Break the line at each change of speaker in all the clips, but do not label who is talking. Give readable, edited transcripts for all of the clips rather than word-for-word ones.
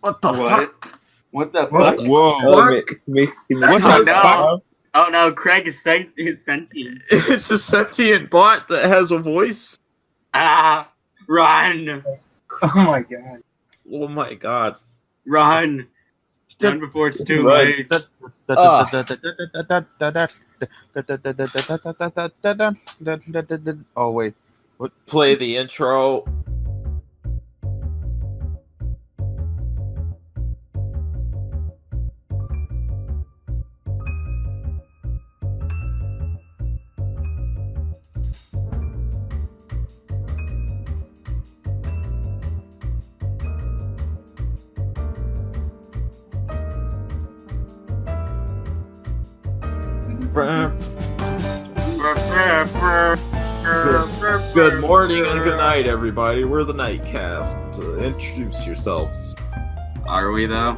What the fuck?
What the
What?
fuck?
Whoa. Makes him
What
the
fuck?
Oh no, Craig is sentient.
It's a sentient bot that has a voice.
Ah, run!
Oh my god.
Oh my god.
Run! Run before it's too
Run.
late.
Oh wait.
Play the intro. Good morning and good night, everybody. We're the Nightcast. Introduce yourselves.
Are we though?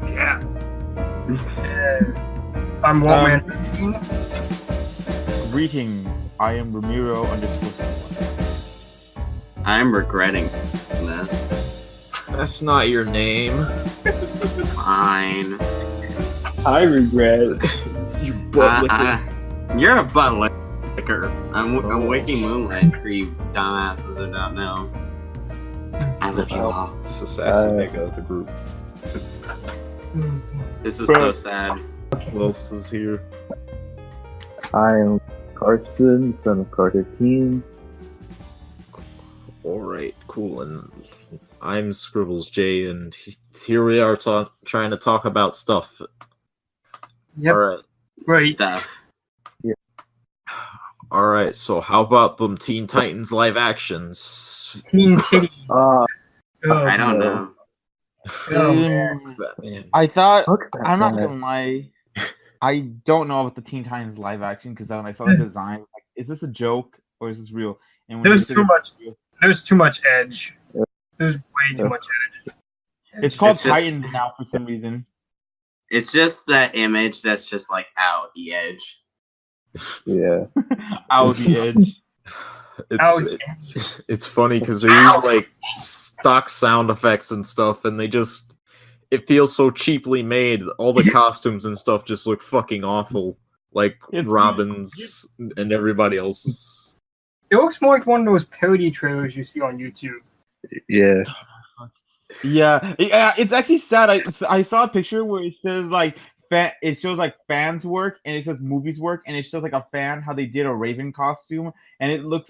Yeah.
I'm Woman.
Greeting. I am Ramiro _someone.
I'm regretting this.
That's not your name.
Fine.
I regret.
You butt licker.
You're a butt licker. I'm WakingMoonlight for you dumbasses who don't know. I love you all.
It's a sassy nigga of the group.
This is so sad.
Who else is here?
I am Carson, son of Carter Teen.
Alright, cool. And I'm Scribbles J, and here we are trying to talk about stuff.
Yep.
Alright.
Right.
Stuff.
Alright, so how about them Teen Titans live actions?
Teen Titty.
Ah,
I don't know.
Oh, man.
Batman.
I thought
fuck
I'm not
that.
gonna lie. I don't know about the Teen Titans live action because when I saw the design, like, is this a joke or is this real? And when
There's
you
too
said
much.
it's real-
There's too much edge. There's way too much edge.
It's called
It's just-
Titans now for some reason.
It's just that image that's just like out the edge.
Yeah.
Out the edge.
It's funny because they use like stock sound effects and stuff, and it feels so cheaply made. All the costumes and stuff just look fucking awful, like Robin's and everybody else's.
It looks more like one of those parody trailers you see on YouTube.
Yeah.
Yeah, it's actually sad. I saw a picture where it says like it shows like fans work and it says movies work and it shows like a fan how they did a Raven costume and it looks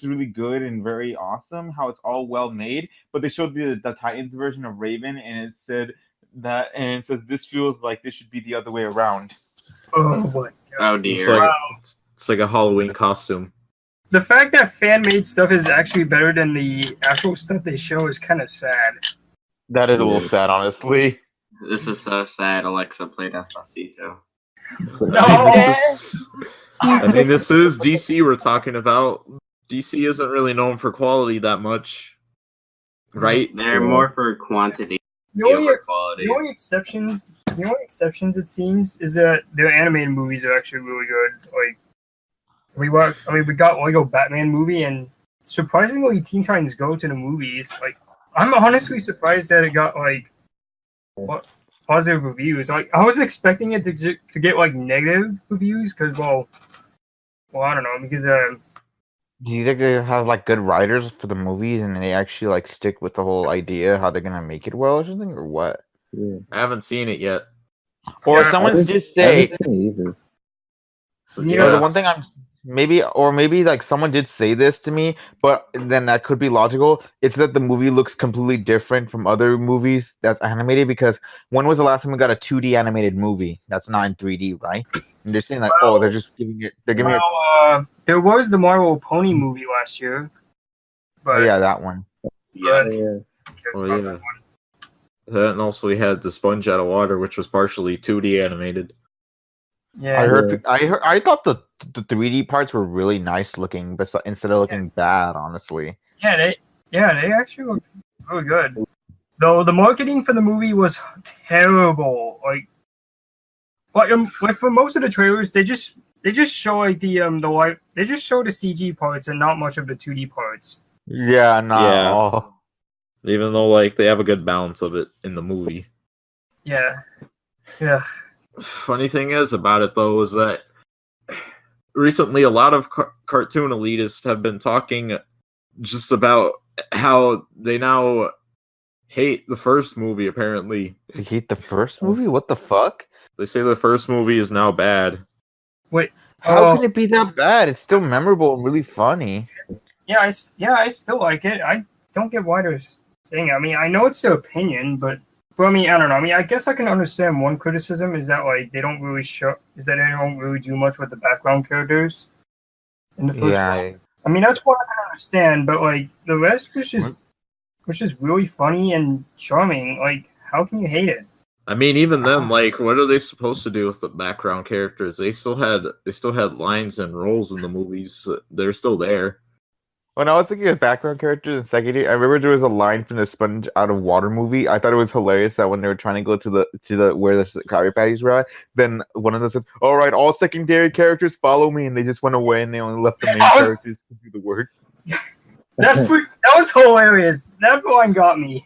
really good and very awesome how it's all well made. But they showed the Titans version of Raven and it says this feels like this should be the other way around.
Oh my god.
Oh
It's
dear.
like, it's like a Halloween costume.
The fact that fan-made stuff is actually better than the actual stuff they show is kind of sad.
That is a little sad, honestly.
This is so sad. Alexa played Despacito.
I mean, this is DC we're talking about. DC isn't really known for quality that much, right?
They're more for quantity
The only,
over quality.
the only exceptions it seems is that their animated movies are actually really good. Like we got Lego Batman movie, and surprisingly, Teen Titans Go to the movies. Like I'm honestly surprised that it got like positive reviews. Like I was expecting it to get like negative reviews because well I don't know because
Do you think they have like good writers for the movies and they actually like stick with the whole idea how they're gonna make it well or something or what?
Yeah.
I haven't seen it yet.
Or
Yeah,
someone just
I
say
haven't seen it either.
So,
Yeah.
or the one thing maybe like someone did say this to me, but then that could be logical. It's that the movie looks completely different from other movies that's animated because when was the last time we got a 2D animated movie that's not in 3D, right? And they're saying like, they're giving it.
there was the Marvel Pony movie last year, but
Oh yeah, that one.
Yeah.
but-
Yeah.
cares
Oh,
about
yeah.
that one.
And also we had the Sponge Out of Water, which was partially 2D animated.
Yeah,
I thought the 3D parts were really nice looking, but instead of looking bad, honestly.
they actually looked really good. Though the marketing for the movie was terrible. Like for most of the trailers, they just show like they just show the CG parts and not much of the 2D parts.
Yeah, not
Yeah.
all.
Even though like they have a good balance of it in the movie.
Yeah. Yeah.
Funny thing is about it though is that recently a lot of cartoon elitists have been talking just about how they now hate the first movie. Apparently,
They hate the first movie? What the fuck?
they say the first movie is now bad.
Wait.
How can it be that bad? It's still memorable and really funny.
Yeah, I still like it. I don't get why they're saying it. I mean, I know it's their opinion, but I mean, I don't know. I mean, I guess I can understand one criticism is that like they don't really do much with the background characters in the first one. I mean, that's what I can understand, but like the rest was just really funny and charming. Like, how can you hate it?
I mean, even then, like, what are they supposed to do with the background characters? They still had lines and roles in the movies. They're still there.
When I was thinking of background characters in second year, I remember there was a line from the Sponge Out of Water movie. I thought it was hilarious that when they were trying to go to the where the Krabby Patties were at, then one of them said, "All right, all secondary characters follow me," and they just went away and they only left the main characters to do the work.
That was hilarious. That line got me.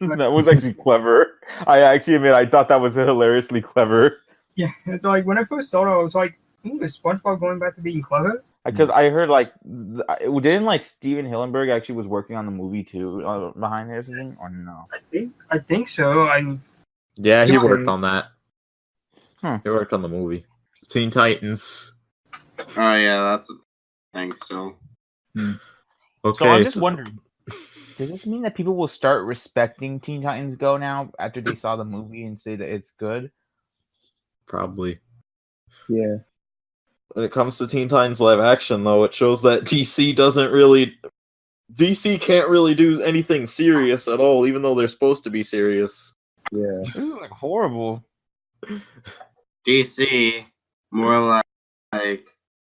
That was actually clever. I actually admit I thought that was hilariously clever.
Yeah, it's like when I first saw it, I was like, "Ooh, is SpongeBob going back to being clever?"
Because I heard didn't like Steven Hillenburg actually was working on the movie too behind it or something, or no?
I think so.
Yeah, he worked on that.
Hmm.
He worked on the movie Teen Titans.
Oh yeah, that's a thing still.
Okay,
So I'm just wondering, does this mean that people will start respecting Teen Titans Go now after they saw the movie and say that it's good?
Probably.
Yeah.
When it comes to Teen Titans live action, though, it shows that DC can't really do anything serious at all, even though they're supposed to be serious.
Yeah.
This is like horrible.
DC, more like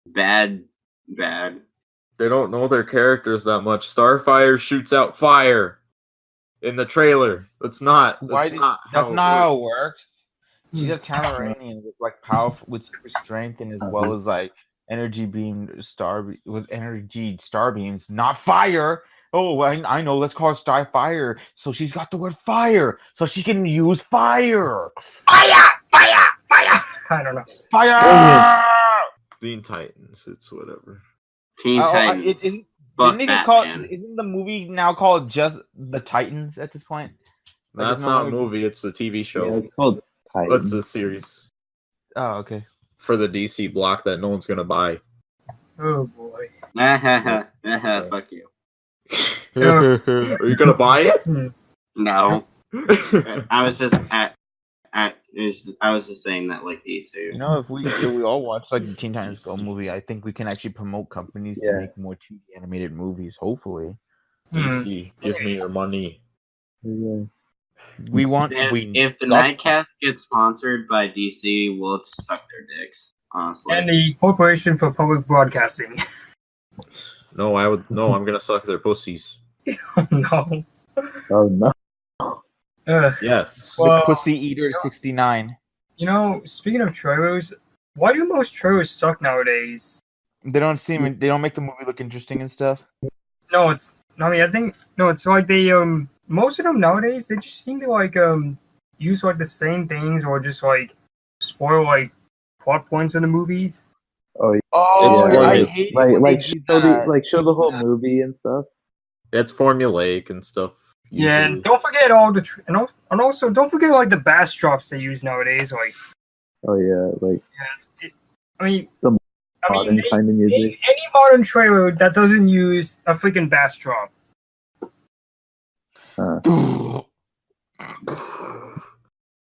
bad.
They don't know their characters that much. Starfire shoots out fire in the trailer. That's not
how it works. She's a Tamaranian with like powerful with super strength and as well as like energy star beams, not fire. Oh, I know. Let's call it Star Fire. So she's got the word fire, so she can use fire.
Fire! I don't know.
Fire!
Teen Titans. It's whatever.
Teen Titans.
Isn't the movie now called just the Titans at this point? Like,
That's not a movie. It's a TV show.
Yeah, it's called Titans.
It's a series
Oh, okay.
for the DC block that no one's gonna buy.
Oh boy.
Fuck you.
Are you gonna buy it?
No. I was just I was just saying that like DC.
You know, if we all watch like the Teen Titans Go movie, I think we can actually promote companies to make more 2D animated movies. Hopefully,
DC, give me your money.
Yeah.
If the Nightcast gets sponsored by DC, we'll suck their dicks. Honestly.
And the Corporation for Public Broadcasting.
No, I'm gonna suck their pussies.
Oh no.
Oh no.
Yes.
Well,
the Pussy Eater 69.
You know, speaking of trailers, why do most trailers suck nowadays?
They don't make the movie look interesting and stuff.
It's like they most of them nowadays they just seem to like use like the same things or just like spoil like plot points in the movies.
Oh, yeah.
I hate
show the whole movie and stuff.
It's formulaic and stuff. Usually.
Yeah, and don't forget all the and also don't forget like the bass drops they use nowadays. Like,
oh yeah, like
modern
kind of music.
Any modern trailer that doesn't use a freaking bass drop.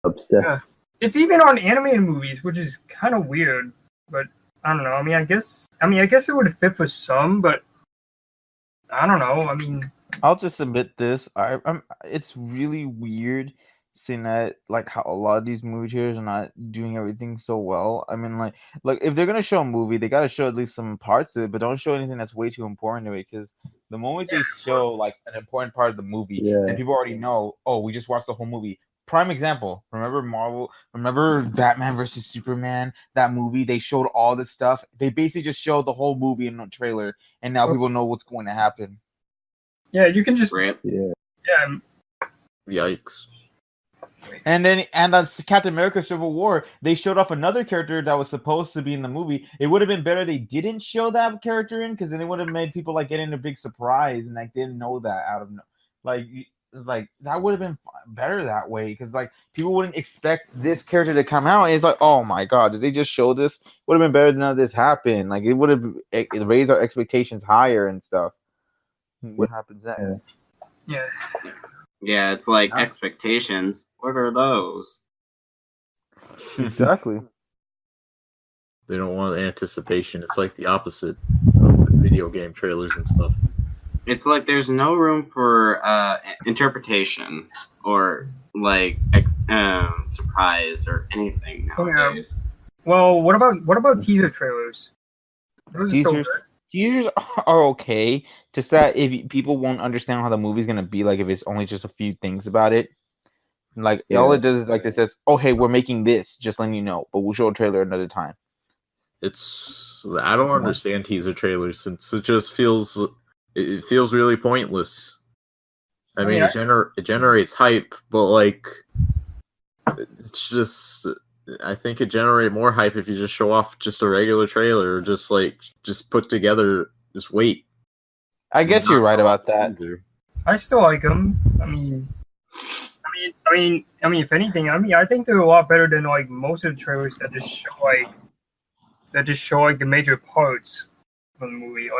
Upstep.
Yeah. It's even on animated movies, which is kind of weird. But I don't know. I guess it would fit for some, but I don't know. I mean,
I'll just admit this. It's really weird seeing that like how a lot of these movie trailers are not doing everything so well. I mean, like if they're gonna show a movie, they gotta show at least some parts of it, but don't show anything that's way too important to it. Because the moment they show like an important part of the movie, and people already know, oh, we just watched the whole movie. Prime example. Remember Batman versus Superman? That movie, they showed all this stuff. They basically just showed the whole movie in a trailer, and now people know what's going to happen.
Yeah, you can just
Rip.
Yeah.
yeah.
Yikes.
And then, that's Captain America: Civil War. They showed off another character that was supposed to be in the movie. It would have been better they didn't show that character in, because then it would have made people like getting a big surprise and like didn't know that out of like that would have been better that way, because like people wouldn't expect this character to come out. And it's like, oh my god, did they just show this? Would have been better than none of this happened. Like it would have raised our expectations higher and stuff. What happens next?
Yeah.
Yeah, it's like
Yeah.
expectations. What are those?
Exactly.
They don't want anticipation. It's like the opposite of the video game trailers and stuff.
It's like there's no room for interpretation or like surprise or anything nowadays.
Well, what about teaser trailers? Those are still
Teasers,
good.
teasers are okay. Just that if people won't understand how the movie's gonna be, like if it's only just a few things about it. Like all it does is like it says, "Oh, hey, we're making this," just letting you know, but we'll show a trailer another time.
I don't understand teaser trailers since it just feels really pointless. I mean, it generates hype, but like it's just. I think it generate more hype if you just show off just a regular trailer, or just put together. Just wait.
I guess you're right about that.
I still like them. I mean, if anything, I think they're a lot better than like most of the trailers that just show like the major parts of the movie.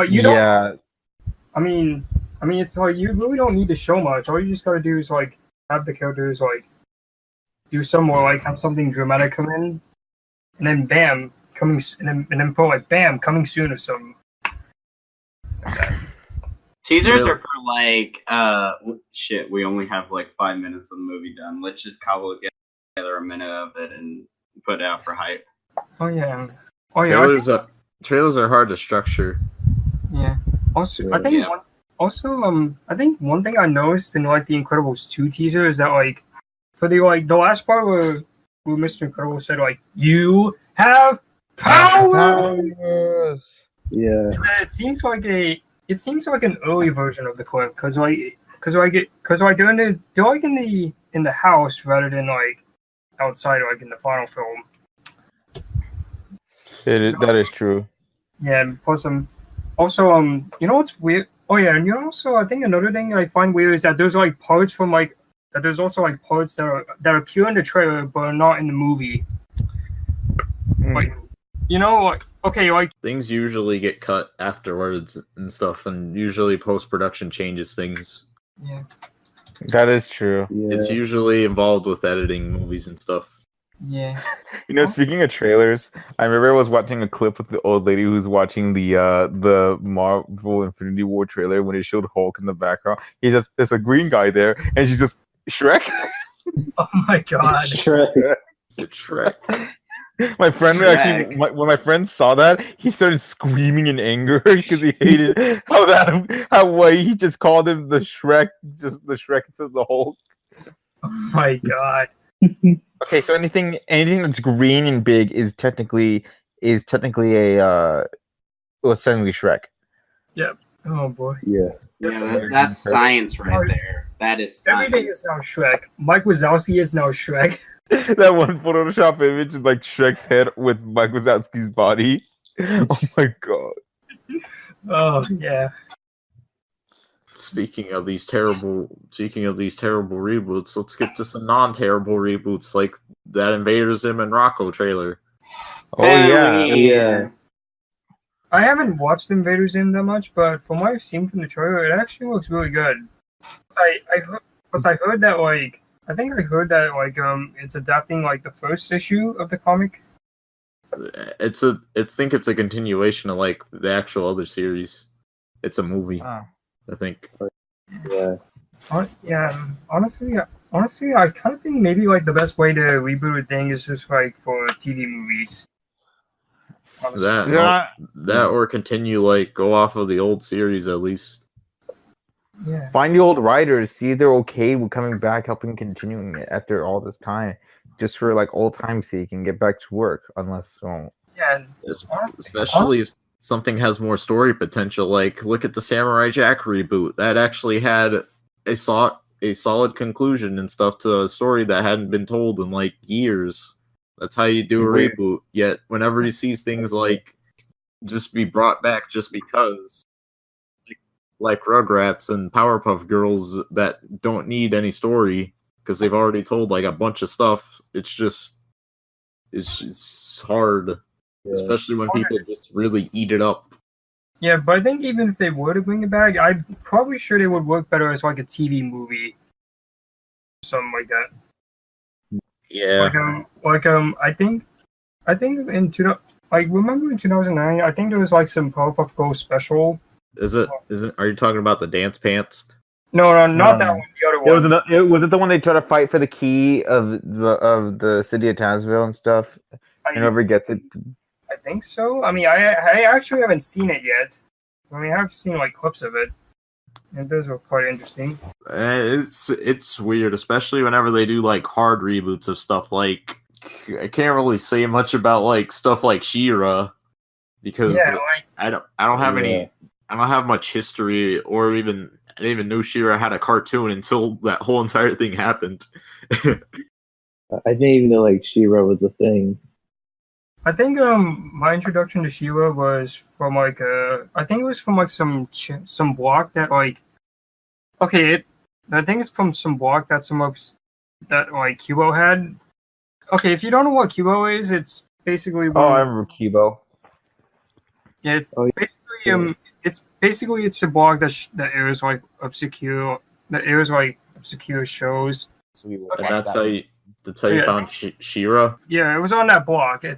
You don't.
Yeah.
I mean, it's like you really don't need to show much. All you just gotta do is like have the characters like do some more, like have something dramatic come in, and then bam, coming put like bam, coming soon or something.
Teasers are for like shit. We only have like 5 minutes of the movie done. Let's just cobble together a minute of it and put it out for hype.
Oh yeah.
Trailers are hard to structure.
Yeah. Also, I think one thing I noticed in like the Incredibles 2 teaser is that like for the last part where Mr. Incredible said like you have powers.
Yeah.
It seems like an early version of the clip because they're in the house rather than like outside like in the final film.
That is true.
Yeah, and plus also you know what's weird? Oh yeah, and also I think another thing I find weird is that there's like parts from like that there's also like parts that appear in the trailer but are not in the movie. Like
things usually get cut afterwards and stuff, and usually post-production changes things.
Yeah,
that is true.
Yeah.
It's usually involved with editing movies and stuff.
Yeah.
Speaking of trailers, I remember I was watching a clip with the old lady who's watching the Marvel Infinity War trailer when it showed Hulk in the background. There's a green guy there, and she's just Shrek.
Oh my god.
Shrek.
Shrek.
My friend when my friend saw that, he started screaming in anger because he hated how he just called him the Shrek instead of the Hulk.
Oh my god.
Okay, so anything that's green and big is technically a essentially Shrek.
Yep. Oh boy.
Yeah.
Yeah, that's science right there. That is science.
Everything is now Shrek. Mike Wazowski is now Shrek.
That one Photoshop image is like Shrek's head with Mike Wazowski's body. Oh my god.
Oh yeah.
Speaking of these terrible reboots, let's get to some non-terrible reboots like that Invader Zim and Rocco trailer.
Oh yeah.
I haven't watched Invader Zim that much, but from what I've seen from the trailer, it actually looks really good. I heard that it's adapting like the first issue of the comic.
I think it's a continuation of like the actual other series. It's a movie. I think.
Yeah.
Yeah. Honestly, I kind of think maybe like the best way to reboot a thing is just like for TV movies. Honestly.
That or continue like go off of the old series at least.
Yeah.
Find the old writers, see if they're okay with coming back, helping continuing it after all this time, just for like old time's sake, and get back to work. Unless
Yeah.
something has more story potential. Like, look at the Samurai Jack reboot. That actually had a solid conclusion and stuff to a story that hadn't been told in like years. That's how you do a reboot. Yet, whenever you see things like just be brought back just because, like Rugrats and Powerpuff Girls that don't need any story because they've already told like a bunch of stuff, it's hard. Yeah. Especially when people just really eat it up.
Yeah, but I think even if they were to bring it back, I'm probably sure they would work better as like a TV movie, something like that.
Yeah.
I think remember in 2009, I think there was like some Powerpuff Girls special.
Is it? Are you talking about the dance pants?
No, not that one. The other one.
Was it the one they try to fight for the key of the city of Townsville and stuff? And whoever gets it.
I think so. I mean, I actually haven't seen it yet. I mean, I've seen like clips of it, and those were quite interesting.
It's weird, especially whenever they do like hard reboots of stuff. Like, I can't really say much about like stuff like She-Ra because I don't have any. I don't have much history, or I didn't even know She-Ra had a cartoon until that whole entire thing happened.
I didn't even know like She-Ra was a thing.
I think my introduction to She-Ra was from I think it was from like some blog that like I think it's from some blog that that like Cubo had. Okay, if you don't know what Cubo is, it's basically
I remember Cubo.
Yeah, it's basically it's a blog that airs like obscure shows.
And that's how you found She-Ra?
Yeah, it was on that blog.
I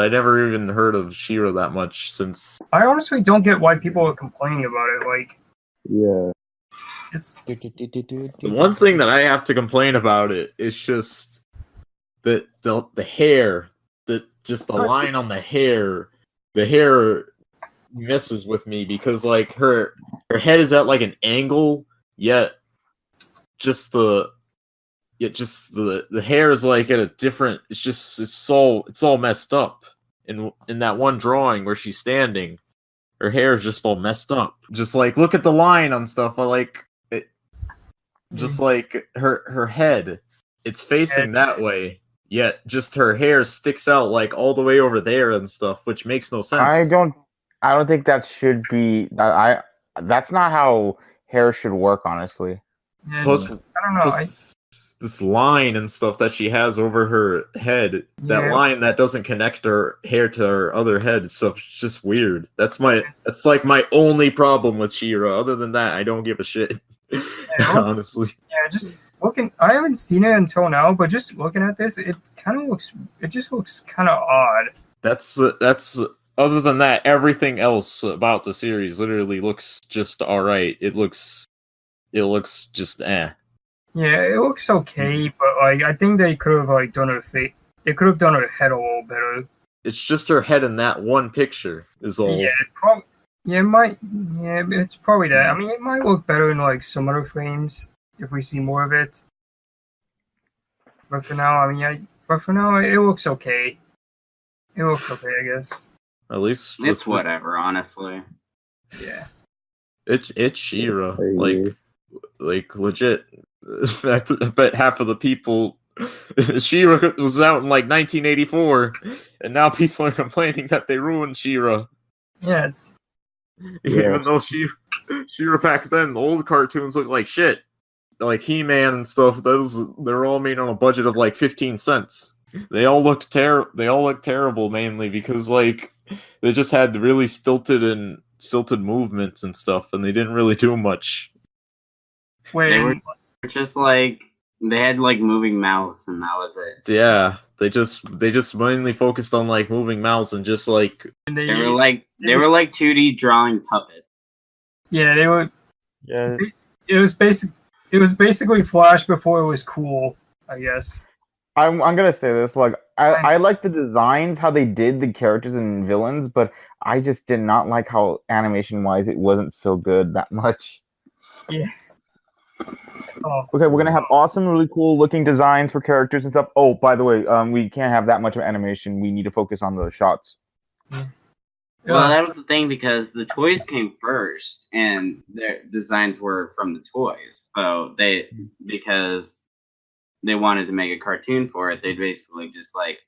never even heard of She-Ra that much since.
I honestly don't get why people are complaining about it. Like,
yeah,
it's
the one thing that I have to complain about it is just the hair, the line on the hair. The hair messes with me because like her head is at like an angle, yet the hair is like at a different. It's all messed up. In that one drawing where she's standing, her hair is just all messed up. Just like look at the line on stuff. I like it. Just like her head, it's facing that way. Yet just her hair sticks out like all the way over there and stuff, which makes no sense.
I don't think that should be. That's not how hair should work, honestly.
Yeah,
Plus,
I don't know.
This line and stuff that she has over her head, that line that doesn't connect her hair to her other head, stuff, it's just weird. That's like my only problem with She-Ra. Other than that, I don't give a shit. Honestly.
Yeah, just looking. I haven't seen it until now, but just looking at this, it just looks kind of odd.
That's. Other than that, everything else about the series literally looks just alright. It looks just eh.
Yeah, it looks okay, but like I think they could have like done her face. They could have done her head a little better.
It's just her head in that one picture is all.
Yeah, it's probably that. I mean, it might look better in like some other frames if we see more of it. But for now, it looks okay. It looks okay, I guess.
At least
it's whatever, honestly.
Yeah.
It's She-Ra. Like legit. I bet half of the people She-Ra was out in like 1984, and now people are complaining that they ruined She-Ra.
Yeah,
even though She-Ra back then, the old cartoons looked like shit. Like He-Man and stuff, they're all made on a budget of like 15 cents. They all looked terrible mainly because like they just had really stilted movements and stuff, and they didn't really do much.
They were just like they had like moving mouths, and that was it.
Yeah, they just mainly focused on like moving mouths and just like
they were like 2D drawing puppets.
Yeah, they were.
Yeah,
it was basically Flash before it was cool, I guess.
I'm gonna say this, like I like the designs, how they did the characters and villains, but I just did not like how animation wise it wasn't so good that much.
Yeah. Oh.
Okay, we're gonna have awesome, really cool looking designs for characters and stuff. Oh, by the way, we can't have that much of animation. We need to focus on the shots.
Well, that was the thing because the toys came first, and their designs were from the toys. So because they wanted to make a cartoon for it, they basically just like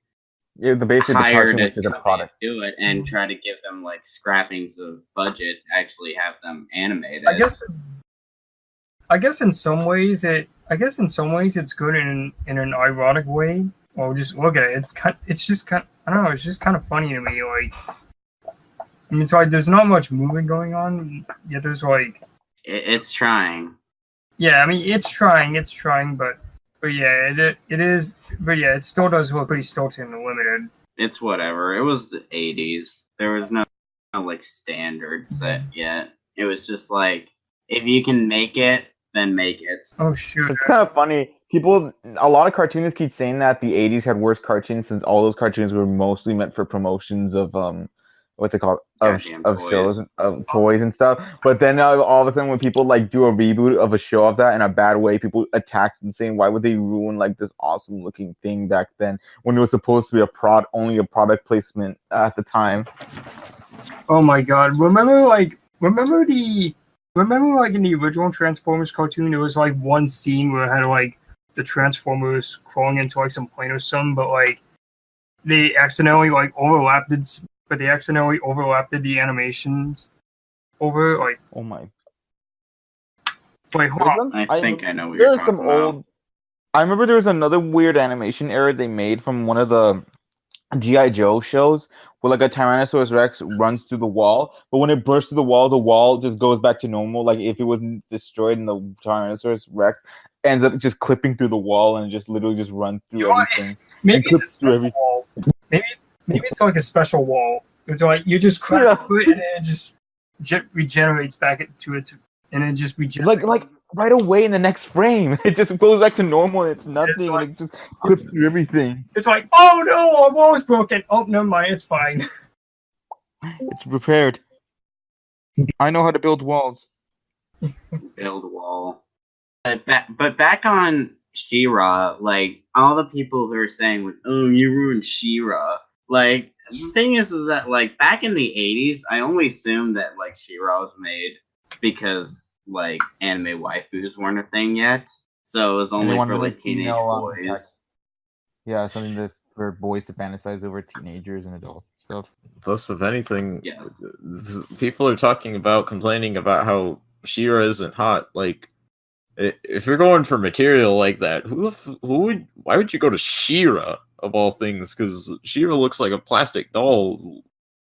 Yeah, the basic
hired
cartoon
a
was just a
company
product.
to do it and try to give them like scrappings of budget to actually have them animated.
I guess in some ways it's good in an ironic way. Well, just look at it. It's just kind. I don't know. It's just kind of funny to me. Like, I mean, it's like there's not much movement going on. Yet there's like,
It's trying.
yeah. I mean, it's trying, but yeah, it is. But yeah, it still does look pretty stilted and limited.
It's whatever. It was the 80s. There was no like standard set yet. It was just like, if you can make it, then make it.
Oh shoot!
It's kind of funny. A lot of cartoonists keep saying that the 80s had worse cartoons since all those cartoons were mostly meant for promotions of what's it called, of
Toys.
shows, of toys and stuff. But then all of a sudden when people like do a reboot of a show of that in a bad way, people attack and saying, why would they ruin like this awesome looking thing back then when it was supposed to be only a product placement at the time?
Oh my god! Remember like in the original Transformers cartoon, there was like one scene where it had like the Transformers crawling into like some plane or something, but like they accidentally overlapped the animations over like.
Oh my!
Wait, hold on.
I think I know what you're talking about.
I remember there was another weird animation error they made from one of the G.I. Joe shows where like a Tyrannosaurus Rex runs through the wall, but when it bursts through the wall just goes back to normal. Like if it wasn't destroyed and the Tyrannosaurus Rex ends up just clipping through the wall and just literally just runs through everything.
Maybe it's a special wall. Maybe it's like a special wall. It's like you just crack it and it just regenerates back to its and it just regenerates.
Like right away in the next frame, it just goes back to normal. And it's nothing. And it just clips through everything.
It's like, oh no, our wall's broken. Oh, never mind, it's fine.
It's repaired. I know how to build walls.
Build wall. But back on She-Ra, like all the people who are saying, like, "Oh, you ruined She-Ra." Like the thing is that like back in the 80s, I only assumed that like She-Ra was made because like anime waifus weren't a thing yet, so it was only for like teenage boys.
Yeah, something for boys to fantasize over teenagers and adults stuff.
Plus, if anything,
yes,
people are complaining about how She-Ra isn't hot. Like, if you're going for material like that, why would you go to She-Ra of all things? Because She-Ra looks like a plastic doll.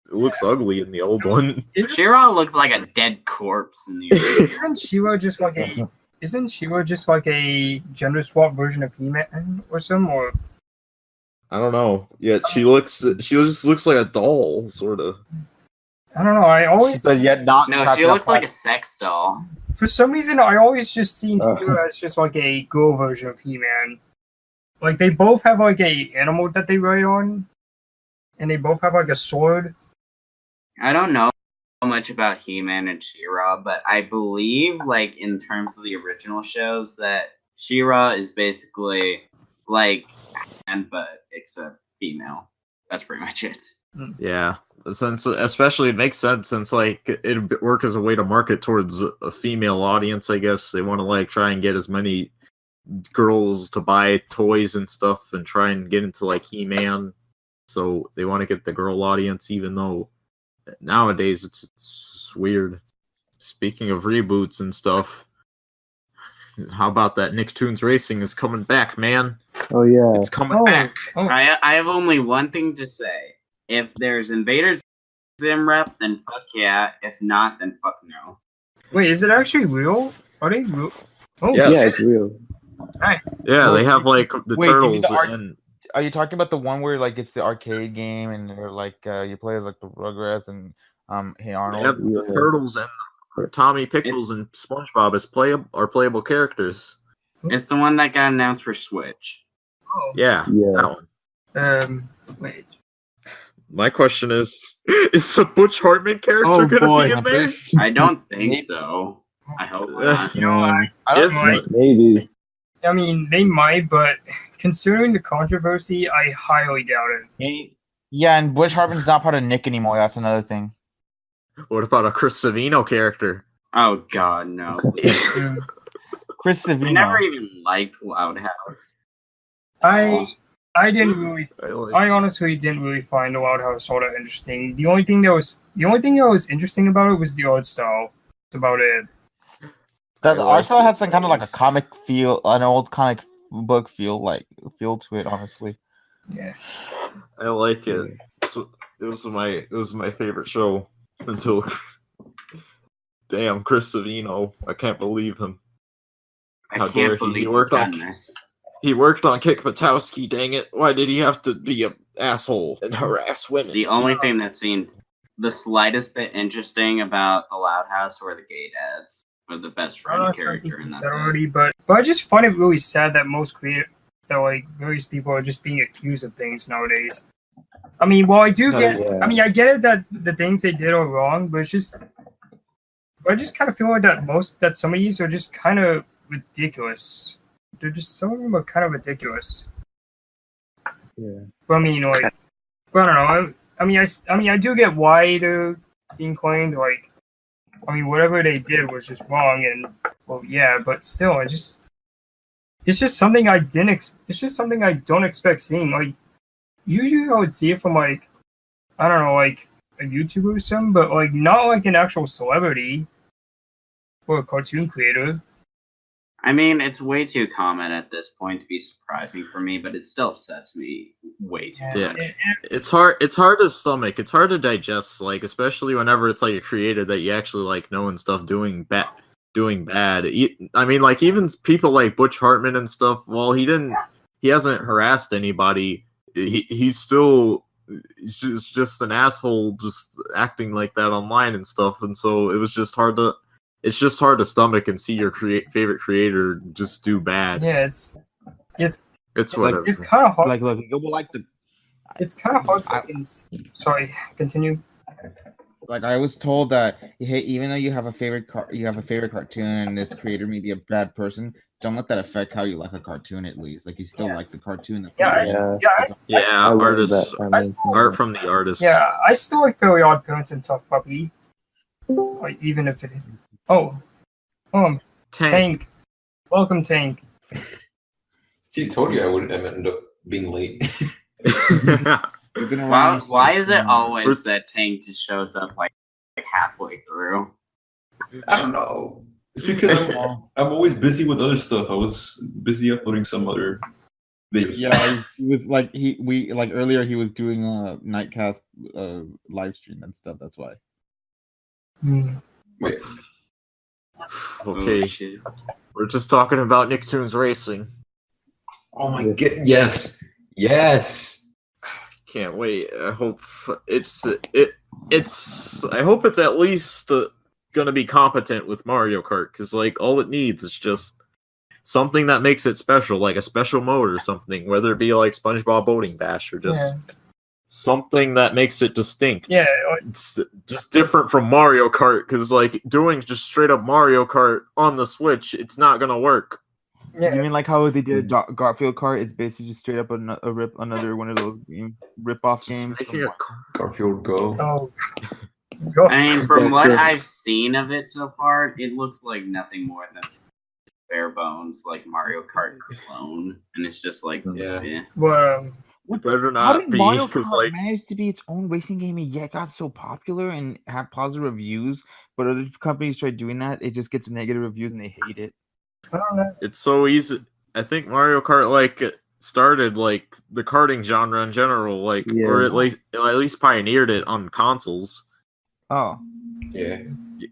It looks ugly in the old one.
She-Ra looks like a dead corpse in the
Isn't She-Ra just like a gender swap version of He-Man or something? Or
I don't know. Yeah, she just looks like a doll, sort of.
I don't know. I always
but yet not.
No, she looks like a sex doll.
For some reason, I always just seen She-Ra as just like a girl version of He-Man. Like they both have like a animal that they ride on, and they both have like a sword.
I don't know much about He-Man and She-Ra, but I believe, like in terms of the original shows, that She-Ra is basically like man, but except female. That's pretty much it.
Yeah, especially it makes sense since like it'd work as a way to market towards a female audience. I guess they want to like try and get as many girls to buy toys and stuff and try and get into like He-Man. So they want to get the girl audience, even though nowadays it's weird. Speaking of reboots and stuff, how about that Nicktoons Racing is coming back, man?
Oh yeah,
it's coming back.
Oh.
I have only one thing to say. If there's Invaders Zim rep, then fuck yeah. If not, then fuck no.
Wait, is it actually real? Are they real? Oh,
Yes.
Yeah, it's real.
Right.
Yeah, they have like the turtles and.
Are you talking about the one where like it's the arcade game and they're like you play as like the Rugrats and Hey Arnold?
Yep, the turtles and Tommy Pickles and SpongeBob as playable characters.
It's the one that got announced for Switch.
Oh.
Yeah. That
one. Wait.
My question is the Butch Hartman character gonna be in there?
I don't think so. I hope not.
You know,
I don't know.
Maybe.
I mean, they might, but considering the controversy, I highly doubt it.
Yeah, and Butch Hartman's not part of Nick anymore. That's another thing.
What about a Chris Savino character?
Oh God, no!
Chris
I
Savino.
never even liked Loud House.
I didn't really.
like
I honestly didn't really find the Wild House all that interesting. The only thing that was interesting about it was the art style. That's about it.
The
I
art style
like
had some kind of like a
it.
comic feel, an old comic book feel to it. Honestly,
Yeah.
I like it. It was my favorite show until damn Chris Savino. I can't believe him.
I
How
can't
dare he?
believe
He worked on-
done this.
He worked on Kick Patowski, dang it. Why did he have to be an asshole and harass women?
The only thing that seemed the slightest bit interesting about the Loud House were the gay dads, or the best
I don't
friend
know if I
character,
think
and
you
that's
said
it.
already, but I just find it really sad that various people are just being accused of things nowadays. I mean, well, I get it that the things they did are wrong, but I just kind of feel like that some of these are just kind of ridiculous. Some of them are kind of ridiculous.
Yeah.
But I mean, like, I don't know. I mean, I do get why they're being claimed. Like, I mean, whatever they did was just wrong, and well, yeah. But still, it's just something I didn't. It's just something I don't expect seeing. Like, usually I would see it from like, I don't know, like a YouTuber or something, but like not like an actual celebrity or a cartoon creator.
I mean, it's way too common at this point to be surprising for me, but it still upsets me way too
Yeah.
much.
It's hard to stomach. It's hard to digest, like, especially whenever it's like a creator that you actually like know and stuff doing bad. I mean, like, even people like Butch Hartman and stuff, while he hasn't harassed anybody, he's just an asshole just acting like that online and stuff, and so it's just hard to stomach and see your favorite creator just do bad.
Yeah, it's
Whatever.
it's kind of hard.
like look, you will like the.
It's kind of hard. Sorry, continue.
Like I was told that hey, even though you have a favorite cartoon and this creator may be a bad person, don't let that affect how you like a cartoon. At least, like you still like the cartoon. Art
from the artist.
Yeah, I still like Fairly Odd Parents and Tough Puppy. Like even if it. Tank. Welcome, Tank.
See, I told you I would end up being late.
Why is it always that Tank just shows up like halfway through?
I don't know. It's because I'm always busy with other stuff. I was busy uploading some other videos.
Yeah, he was like earlier he was doing a Nightcast live stream and stuff. That's why.
Wait.
Okay,
Oh, shit.
we're just talking about Nicktoons Racing.
Oh my god! Yes.
Can't wait. I hope it's at least gonna be competent with Mario Kart, because like all it needs is just something that makes it special, like a special mode or something, whether it be like SpongeBob Boating Bash or just something that makes it distinct.
Yeah,
it's just different from Mario Kart, because like doing just straight up Mario Kart on the Switch, it's not gonna work.
Yeah.
You mean like how they did Garfield Kart? It's basically just straight up another one of those rip-off games.
Garfield Go.
Oh.
I mean, from what I've seen of it so far, it looks like nothing more than bare bones, like Mario Kart clone, and it's just like,
Yeah.
Well,
Better
How
not
did
be,
Mario
because
Kart
like
manage to be its own racing game and yet got so popular and have positive reviews? But other companies try doing that, it just gets negative reviews and they hate it.
I don't know.
it's so easy. I think Mario Kart like started like the karting genre in general, like or at least pioneered it on consoles.
Oh.
Yeah.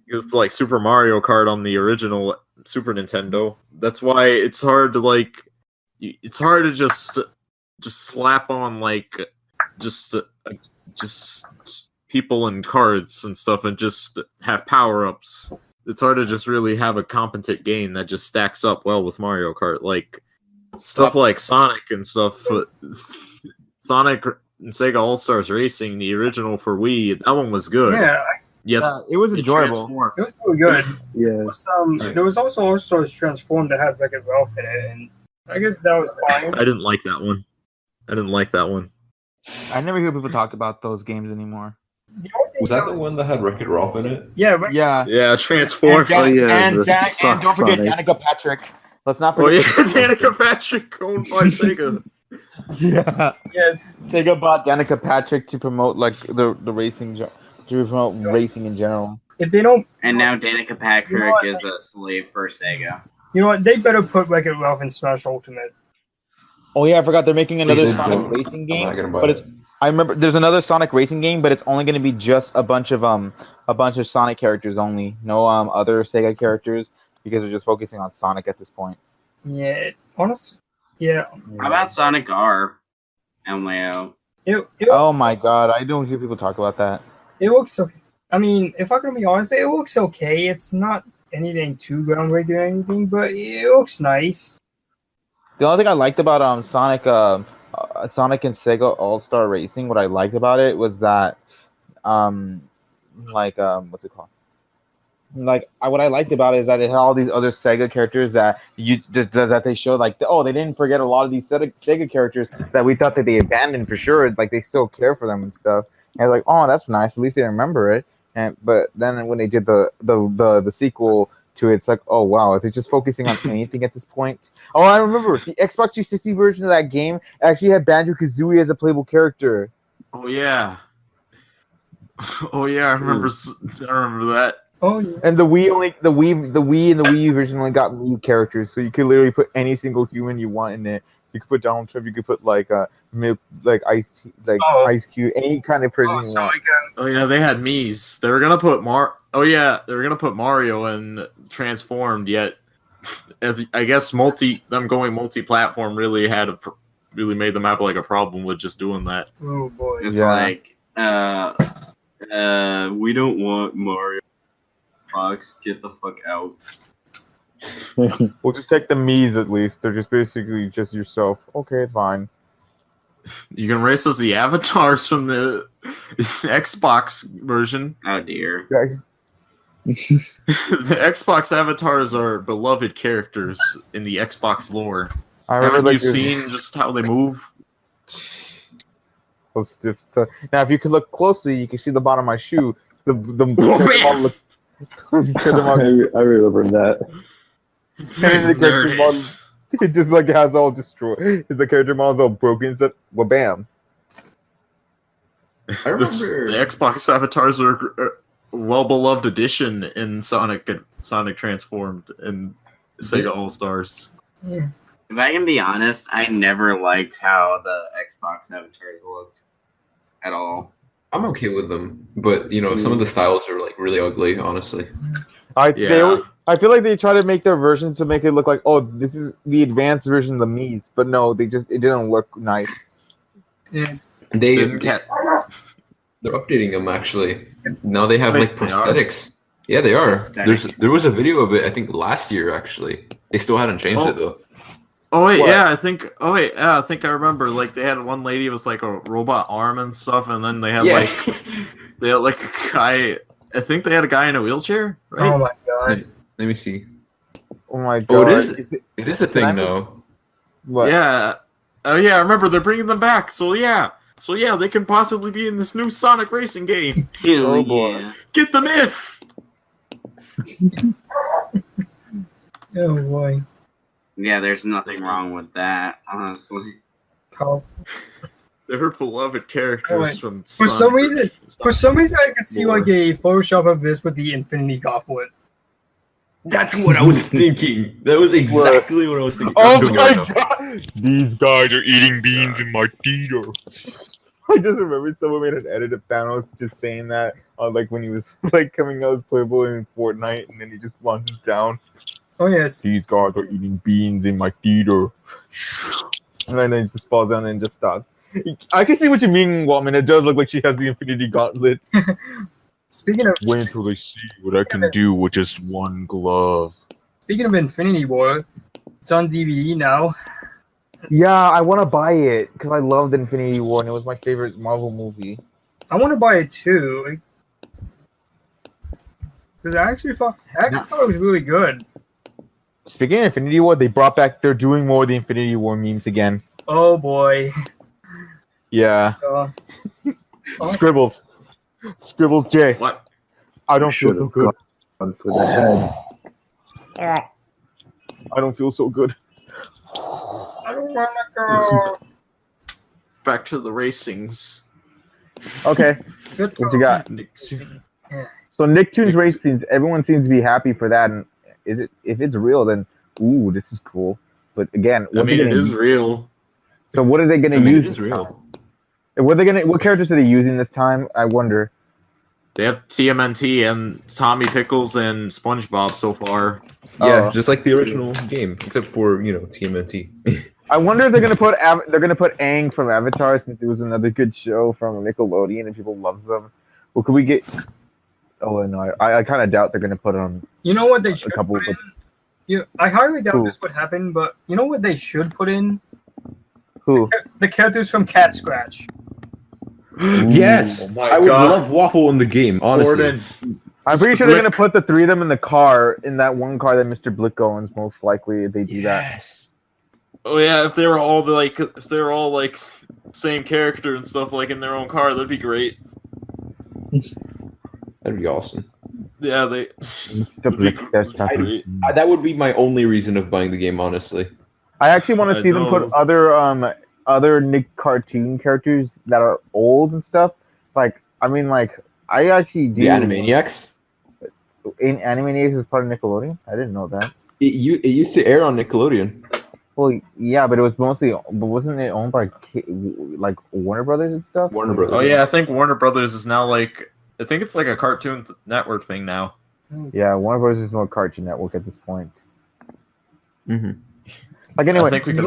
It's like Super Mario Kart on the original Super Nintendo. That's why it's hard to just slap on like just people and cards and stuff and just have power-ups. It's hard to just really have a competent game that just stacks up well with Mario Kart. Like stuff like Sonic and stuff. Sonic and Sega All-Stars Racing, the original for Wii, that one was good.
Yeah,
it was enjoyable.
It was really good.
Yeah.
There was also All-Stars Transformed that had Wreck-It Ralph in it, and I guess that was fine.
I didn't like that one.
I never hear people talk about those games anymore.
The only
Was that the one that had Wreck-It Ralph in it?
Yeah, right.
Yeah.
Yeah, Transform.
Oh, yeah,
and
the
don't forget
Sonic.
Danica Patrick. Let's not
Oh yeah,
forget.
Danica Patrick owned by Sega.
Yeah.
Yeah, it's
Sega bought Danica Patrick to promote like the racing, to promote racing in general.
if they don't,
And now Danica Patrick
You know what?
is a slave for Sega.
you know what? They better put Wreck-It Ralph in Smash Ultimate.
Oh yeah, I forgot they're making another
They
Sonic
don't.
racing
I'm
game,
not gonna buy
but
it.
I remember there's another Sonic racing game, but it's only going to be just a bunch of Sonic characters only, no other Sega characters, because they're just focusing on Sonic at this point.
Yeah, honestly, yeah.
How about Sonic R and Leo?
It
Oh my god, I don't hear people talk about that.
looks okay. I mean, if I'm gonna be honest, it looks okay. It's not anything too groundbreaking or anything, but it looks nice.
The only thing I liked about Sonic Sonic and Sega All-Star Racing, what I liked about it was that what's it called? What I liked about it is that it had all these other Sega characters that they showed. Like, oh, they didn't forget a lot of these Sega characters that we thought that they abandoned for sure. Like, they still care for them and stuff. And I was like, oh, that's nice. At least they remember it. But then when they did the sequel to it, it's like, oh wow, are they just focusing on anything at this point? Oh, I remember the Xbox 360 version of that game actually had Banjo-Kazooie as a playable character.
Oh yeah. Oh yeah, I remember that.
Oh yeah.
And the Wii and the Wii U version only got Mii characters, so you could literally put any single human you want in it. You could put Donald Trump, you could put Ice Cube, any kind of person you want.
Oh yeah, they had Mii's. They were gonna put Mario and Transformed. Yet, I guess them going multi-platform really made them have like a problem with just doing that.
Oh boy.
It's
Yeah.
like, we don't want Mario. Fox, get the fuck out.
We'll just take the Mii's at least. They're just basically just yourself. Okay, it's fine.
You can race as the avatars from the Xbox version.
Oh dear.
The Xbox avatars are beloved characters in the Xbox lore.
I remember
Haven't you
like
seen just how they move?
So, now, if you could look closely, you can see the bottom of my shoe. The
man.
look.
I remember that.
The
There
character
it
model,
is.
it just like has all destroyed. The character model's all broken. So, well, bam.
I remember.
The Xbox avatars are a well-beloved addition in Sonic Transformed and Sega All-Stars.
Yeah.
If I can be honest, I never liked how the Xbox avatars looked at all.
I'm okay with them, but some of the styles are like really ugly. Honestly,
I
Yeah.
feel like they try to make their versions to make it look like, oh, this is the advanced version of the Mii's, but no, it didn't look nice.
Yeah.
they're
Didn't get
updating them actually. Now they have like
Wait, they are?
prosthetics. Yeah, they are.
Prosthetics.
There was a video of it. I think last year actually. They still hadn't changed it though.
Oh wait,
What?
yeah, I think I remember. Like they had one lady with like a robot arm and stuff, and then they had like a guy. I think they had a guy in a wheelchair, right?
Oh my god.
Let me see.
Oh my god!
Oh, it is.
it-
It is a
Can I
thing
move-
now.
What?
Yeah. Oh yeah, I remember they're bringing them back. So yeah, they can possibly be in this new Sonic racing game.
Hell
Oh, boy.
yeah.
Get them in.
Oh boy.
Yeah, there's nothing wrong with that, honestly.
Carl.
They're beloved characters
Alright.
from.
For some
Sonic.
reason, I could see like a Photoshop of this with the Infinity Gauntlet.
That's what I was thinking. That was exactly what I was thinking.
Oh
I'm doing it
my
right now.
god! These guys are eating beans in my theater. I just remember someone made an edit of Thanos just saying that on like when he was like coming out as playable in Fortnite, and then he just launches down.
Oh yes.
These guys are eating beans in my theater. And then it just falls down and just stops. I can see what you mean, Waltman. It does look like she has the Infinity Gauntlet.
Speaking of
Wait until they see what I can do with just one glove.
Infinity War, it's on DVD now.
Yeah, I want to buy it because I loved Infinity War and it was my favorite Marvel movie.
I want to buy it too. Because I actually thought it was really good.
Speaking of Infinity War, they're doing more of the Infinity War memes again.
Oh boy.
Yeah.
Oh.
Scribbles. Scribbles J.
What?
I don't feel so
Should've
good.
gone for the head.
I don't feel so good.
I don't want to go.
Back to the racings.
Okay,
Let's
what
go.
you got? So Nicktoons Racing, everyone seems to be happy for that. And if it's real, then ooh, this is cool. But again,
I mean, it is real.
So what are they going to
I mean,
use?
it is real.
What characters are they using this time? I wonder.
They have TMNT and Tommy Pickles and SpongeBob so far.
Yeah, just like the original game, except for TMNT.
I wonder if they're gonna put Aang from Avatar, since it was another good show from Nickelodeon and people love them. Well, could we get? Oh no, I kind of doubt they're gonna put on.
You know what they should
couple
put
of-
in? I highly doubt
Who?
this would happen, but you know what they should put in?
Who?
The characters from Cat Scratch.
Yes,
Oh my
I would
God.
love Waffle in the game. Honestly,
Gordon.
I'm pretty sure they're
Blick.
gonna put the three of them in the car, in that one car that Mr. Blick owns. Most likely, if they do that.
yes.
Oh yeah, if they were all like same character and stuff like in their own car, that'd be great.
That'd be awesome.
Yeah, they.
Mr. Blick, that's
that'd be great.
That would be my only reason of buying the game. Honestly,
I actually want to
I
see them put
know.
other Nick cartoon characters that are old and stuff. I actually do.
the Animaniacs.
In Animaniacs is part of Nickelodeon. I didn't know that.
It used to air on Nickelodeon.
Well, yeah, but it was mostly, but wasn't it owned by like Warner Brothers and stuff?
Warner Brothers.
Oh yeah, I think Warner Brothers is now like. I think it's like a Cartoon Network thing now.
Yeah, Warner Brothers is more Cartoon Network at this point.
Mm-hmm.
Like anyway,
I think we could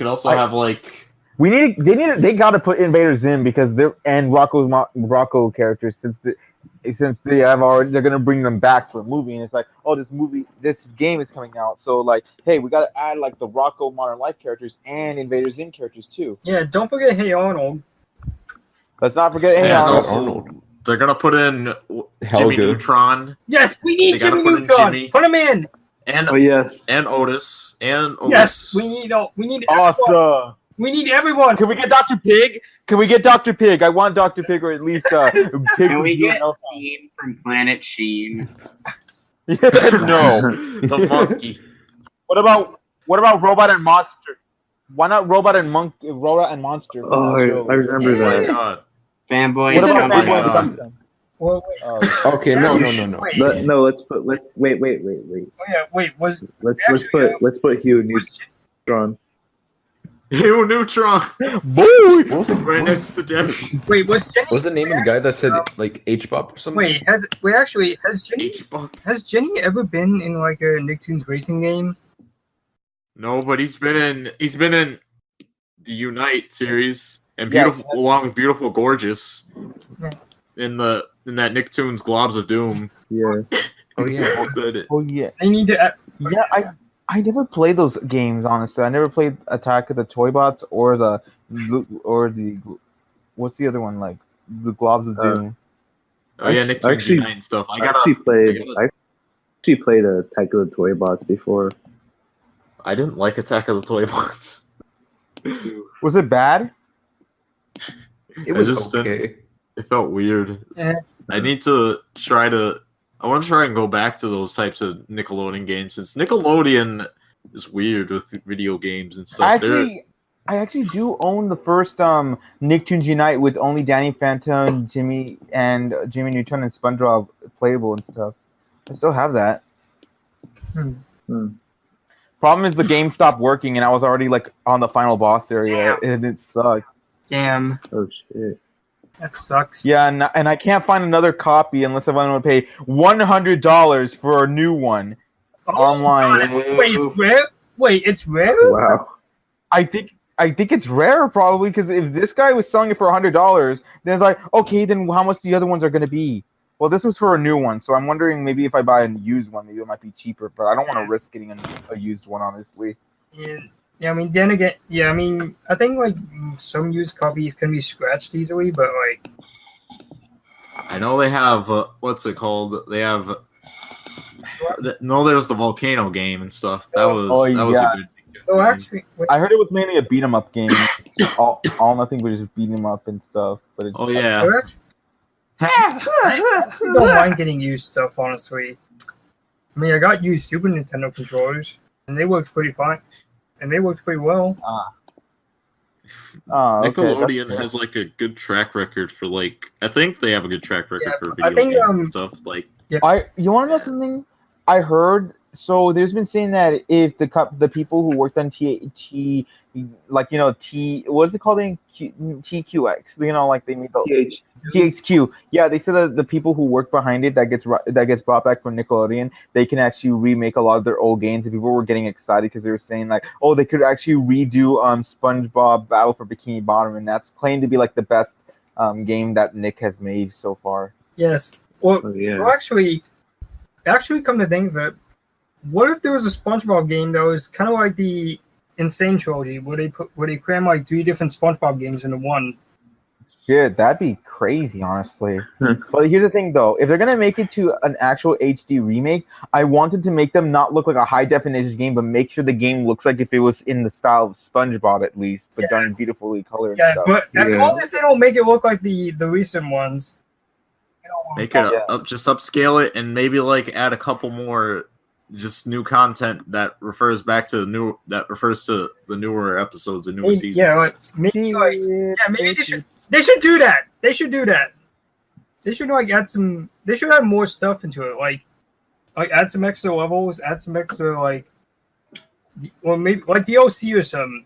also have like.
they got to put Invader Zim because they're and Rocco characters since they're gonna bring them back for a movie, and it's like, oh, this game is coming out, so like, hey, we gotta add like the Rocco Modern Life characters and Invader Zim characters too.
Yeah, don't forget Hey Arnold.
Let's not forget, hey,
And
Arnold.
also,
Arnold.
they're gonna put in Jimmy
Helga.
Neutron
Yes, we need
They gotta
Jimmy
put in
Neutron.
Jimmy.
Put him in.
and
Oh yes.
Otis and Otis.
Yes, we need everyone.
Awesome.
We need everyone.
Can we get Dr. Pig? I want Dr. Pig, or at least Pig.
Can we
from
get
UNL.
Sheen from Planet Sheen?
No.
The monkey.
What about Robot and Monster? Why not Robot and Monster?
Oh, I remember
Oh my
that.
God.
Fanboy
What
is
about
coming
Fanboy
Fanboy
up.
and
Gundam?
Well,
Okay, no.
Wait.
No, let's wait.
Oh yeah, wait.
Let's put Hugh Neutron.
Ew, Neutron.
Boy!
What was it?
Right next to Debbie.
Wait, was Jenny?
What was the name of the guy that said like H-Bop or something?
Wait, has Jenny ever been in like a Nicktoons racing game?
No, but he's been in the Unite series and
Yeah,
beautiful along with Beautiful Gorgeous
Yeah.
in that Nicktoons Globs of Doom.
Yeah.
Oh yeah.
Oh yeah.
I need to.
Yeah, I never played those games, honestly. I never played Attack of the Toybots or the what's the other one, like the Globs of Doom.
Oh yeah, Nicktoons
Actually-
Unite and stuff.
I actually played Attack of the Toy Bots before.
I didn't like Attack of the Toybots.
Was it bad?
It was
just
okay.
It felt weird.
Eh.
I want to try and go back to those types of Nickelodeon games since Nickelodeon is weird with video games and stuff.
I actually do own the first Nicktoons Unite with only Danny Phantom, Jimmy Neutron, and SpongeBob playable and stuff. I still have that. Problem is the game stopped working and I was already like on the final boss area and it sucked.
Damn,
Oh shit.
that sucks.
Yeah, and I can't find another copy unless I want to pay $100 for a new one online.
Wait, it's rare. Wait, it's rare.
Wow.
I think it's rare probably because if this guy was selling it for $100, then it's like, okay, then how much the other ones are going to be? Well, this was for a new one, so I'm wondering maybe if I buy a used one, maybe it might be cheaper. But I don't want to risk getting a used one, honestly.
Yeah, I mean, then again, yeah, I mean, I think like some used copies can be scratched easily, but like,
I know they have what's it called? They have there's the volcano game and stuff. That was
yeah.
a good.
oh, actually, wait,
I heard it was mainly a beat 'em up game. all nothing but just beating 'em up and stuff. But it's,
Oh yeah.
I don't mind getting used stuff, honestly. I mean, I got used Super Nintendo controllers, and they worked pretty fine, and they worked pretty well.
Nickelodeon has like a good track record for like. I think they have a good track record for video games and stuff. Like,
you want to know something? I heard. So there's been saying that if the people who worked on T like what is it called in TQX? Like they made the THQ. Yeah, they said that the people who work behind it that gets brought back from Nickelodeon, they can actually remake a lot of their old games. And people were getting excited because they were saying like, oh, they could actually redo SpongeBob Battle for Bikini Bottom, and that's claimed to be like the best game that Nick has made so far.
Yes. Well, actually, come to think of it, what if there was a SpongeBob game that was kind of like the Insane Trilogy, where they cram like 3 different SpongeBob games into one?
Shit, that'd be crazy, honestly. But here's the thing, though: if they're gonna make it to an actual HD remake, I wanted to make them not look like a high definition game, but make sure the game looks like if it was in the style of SpongeBob at least, but done beautifully colored.
Yeah, stuff. But as long as they don't make it look like the recent ones,
make it just upscale it, and maybe like add a couple more. Just new content that refers back to the newer episodes and newer seasons.
Yeah, maybe they should do that. They should do that. They should add some. They should add more stuff into it, like add some extra levels, add some extra or maybe like DLC or something.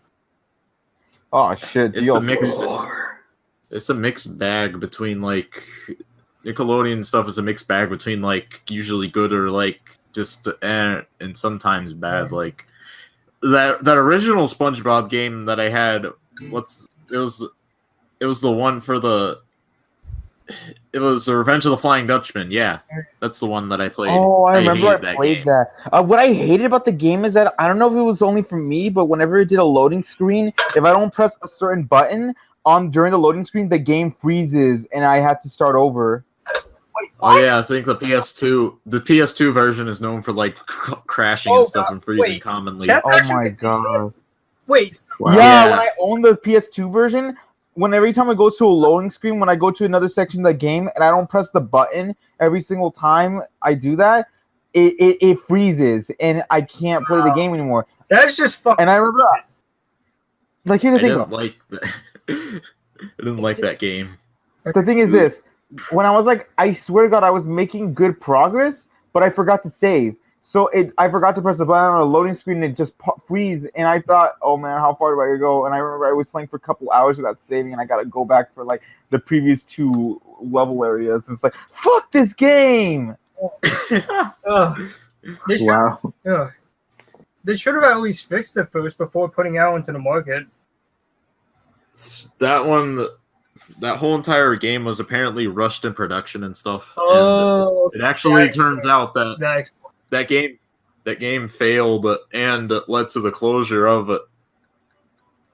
Oh shit!
It's a mixed bag between like Nickelodeon stuff is a mixed bag between like usually good or like. Just and sometimes bad. Like that original SpongeBob game that I had. It was the one for it was the Revenge of the Flying Dutchman. Yeah, that's the one that I played.
Oh, I remember I played that. What I hated about the game is that I don't know if it was only for me, but whenever it did a loading screen, if I don't press a certain button during the loading screen, the game freezes and I had to start over.
Wait,
oh yeah, I think the PS2 version is known for like crashing and stuff and freezing commonly.
My god!
Wait,
wow. Yeah, when I own the PS2 version, every time it goes to a loading screen, when I go to another section of the game and I don't press the button every single time I do that, it freezes and I can't play the game anymore.
That's just fucking.
And I remember like here's the thing.
I didn't like that game.
The thing is this. When I was like, I swear to God, I was making good progress, but I forgot to save. So I forgot to press the button on the loading screen and it just freeze. And I thought, oh man, how far do I go? And I remember I was playing for a couple hours without saving, and I got to go back for like the previous 2 level areas. It's like, fuck this game.
They should have at least fixed it first before putting it out into the market.
That whole entire game was apparently rushed in production and stuff.
Oh,
and it actually turns out that game failed and led to the closure of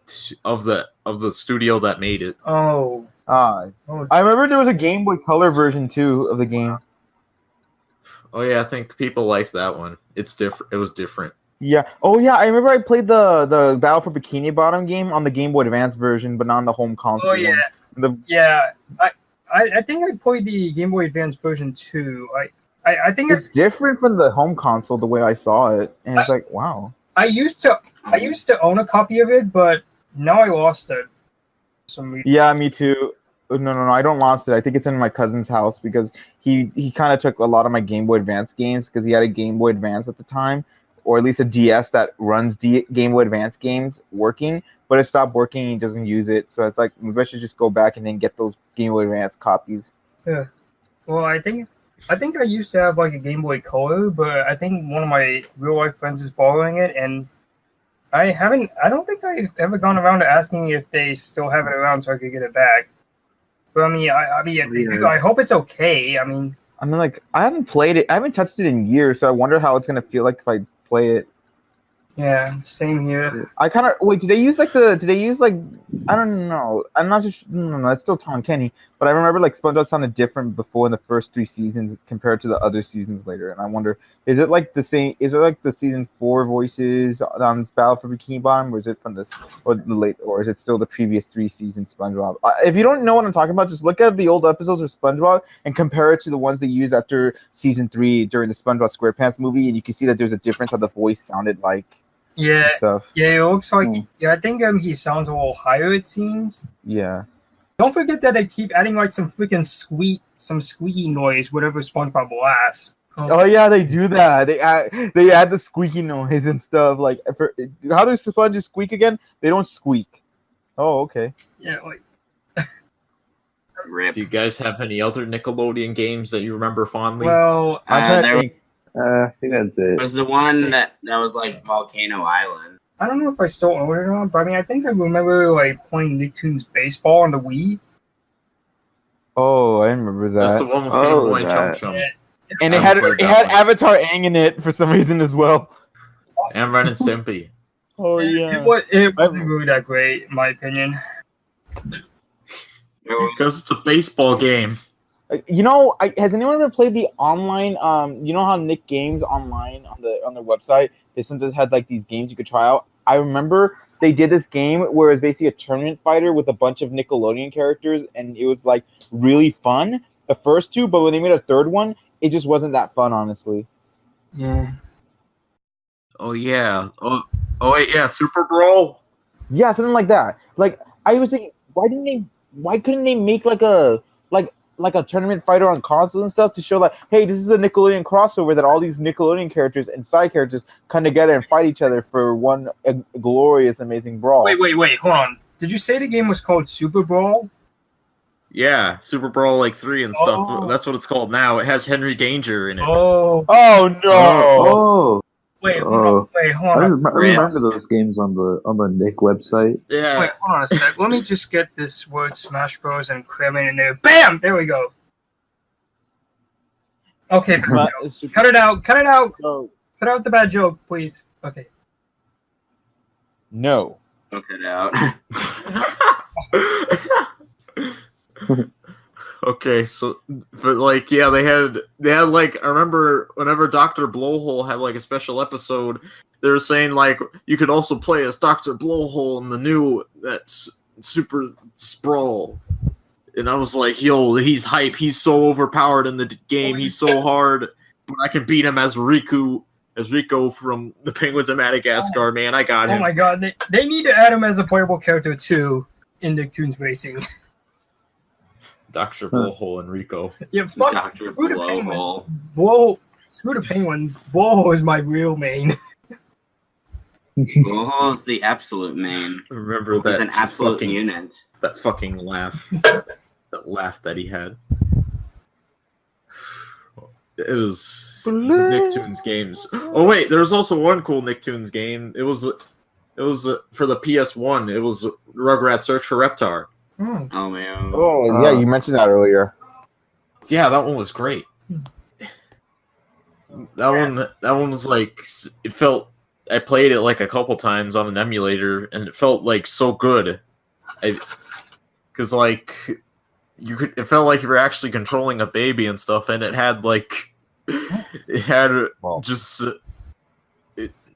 the studio that made it.
I remember there was a Game Boy Color version too of the game.
Oh yeah, I think people liked that one. It's different. It was different.
Yeah. Oh yeah, I remember I played the Battle for Bikini Bottom game on the Game Boy Advance version, but not on the home console.
Oh yeah. I think I played the Game Boy Advance version too. I think
it's different from the home console the way I saw it, and it's like wow.
I used to own a copy of it, but now I lost it. For some reason.
Yeah, me too. No, I don't lost it. I think it's in my cousin's house because he kind of took a lot of my Game Boy Advance games because he had a Game Boy Advance at the time, or at least a DS that runs Game Boy Advance games working. But it stopped working and he doesn't use it. So it's like, maybe I should just go back and then get those Game Boy Advance copies.
Yeah. Well, I think I used to have like a Game Boy Color, but I think one of my real life friends is borrowing it, and I don't think I've ever gone around to asking if they still have it around so I could get it back. But I hope it's okay. I mean, like,
I haven't played it. I haven't touched it in years, so I wonder how it's gonna feel like if I play it.
Yeah, same here.
I kind of wait. Do they use like the? Do they use like? I don't know. I'm not just. No, it's still Tom Kenny. But I remember like SpongeBob sounded different before in the first 3 seasons compared to the other seasons later. And I wonder, is it like the same? Is it like the season 4 voices on Battle for Bikini Bottom, or is it from this or the late, or is it still the previous 3 seasons SpongeBob? If you don't know what I'm talking about, just look at the old episodes of SpongeBob and compare it to the ones they used after season 3 during the SpongeBob SquarePants movie, and you can see that there's a difference how the voice sounded like.
Yeah,
Stuff.
yeah, it looks like I think he sounds a little higher. It seems.
Yeah.
Don't forget that they keep adding like some freaking squeaky noise whenever SpongeBob laughs.
Oh yeah, they do that. They add the squeaky noise and stuff. Like, how do sponges squeak again? They don't squeak. Oh, okay.
Yeah, like.
Rip.
Do you guys have any other Nickelodeon games that you remember fondly?
Well,
I'm trying to think.
I think that's it.
It was the one that was like Volcano Island.
I don't know if I still own it or not, but I mean, I think I remember like playing Nicktoons Baseball on the Wii.
Oh, I remember
That's the
that.
one with
Oh,
Family and Chum
that.
Chum.
Yeah.
And
I
it
played that
had
one.
Avatar Aang in it for some reason as well.
And Ren and Stimpy.
Oh
It
yeah.
wasn't really that great, in my opinion.
Because it's a baseball game.
You know, has anyone ever played the online? You know how Nick Games online on their website, they sometimes had like these games you could try out. I remember they did this game where it was basically a tournament fighter with a bunch of Nickelodeon characters, and it was like really fun the first 2, but when they made a 3rd one, it just wasn't that fun, honestly.
Yeah.
Oh yeah. Oh wait, yeah, Super Brawl.
Yeah, something like that. Like I was thinking, why couldn't they make like a tournament fighter on consoles and stuff to show like, hey, this is a Nickelodeon crossover that all these Nickelodeon characters and side characters come together and fight each other for one glorious, amazing brawl.
Wait, hold on. Did you say the game was called Super Brawl?
Yeah, Super Brawl like 3 and stuff.
Oh.
That's what it's called now. It has Henry Danger in it.
Oh,
Oh no!
Oh,
wait, hold
oh.
on.
I remember those games on the Nick website.
Yeah.
Wait, hold on a sec. Let me just get this word Smash Bros. And cram it in there. Bam! There we go. Okay, cut it out. Cut it out.
No.
Cut out the bad joke, please. Okay.
No.
Look it out.
Okay, so but like yeah, they had like I remember whenever Dr. Blowhole had like a special episode, they were saying like you could also play as Dr. Blowhole in the new Super Sprawl. And I was like, yo, he's hype. He's so overpowered in the game. He's so hard. But I can beat him as Rico from the Penguins of Madagascar, man. I got him.
Oh my god, they need to add him as a playable character too in Nicktoons Racing.
Dr. Blowhole and Rico.
Yeah, fuck.
Dr.
Screw the
Blowhole.
Penguins. Screw the Penguins. Blowhole is my real main.
Blowhole's the absolute main.
Remember
He's
that
an absolute
fucking,
unit.
that fucking laugh. That laugh that he had. It was Nicktoons games. Oh wait, there was also one cool Nicktoons game. It was for the PS1. It was Rugrats Search for Reptar.
Oh man.
Oh yeah, you mentioned that earlier.
Yeah, that one was great. That one was like it felt. I played it like a couple times on an emulator, and it felt like so good. Because like it felt like you were actually controlling a baby and stuff, and it had just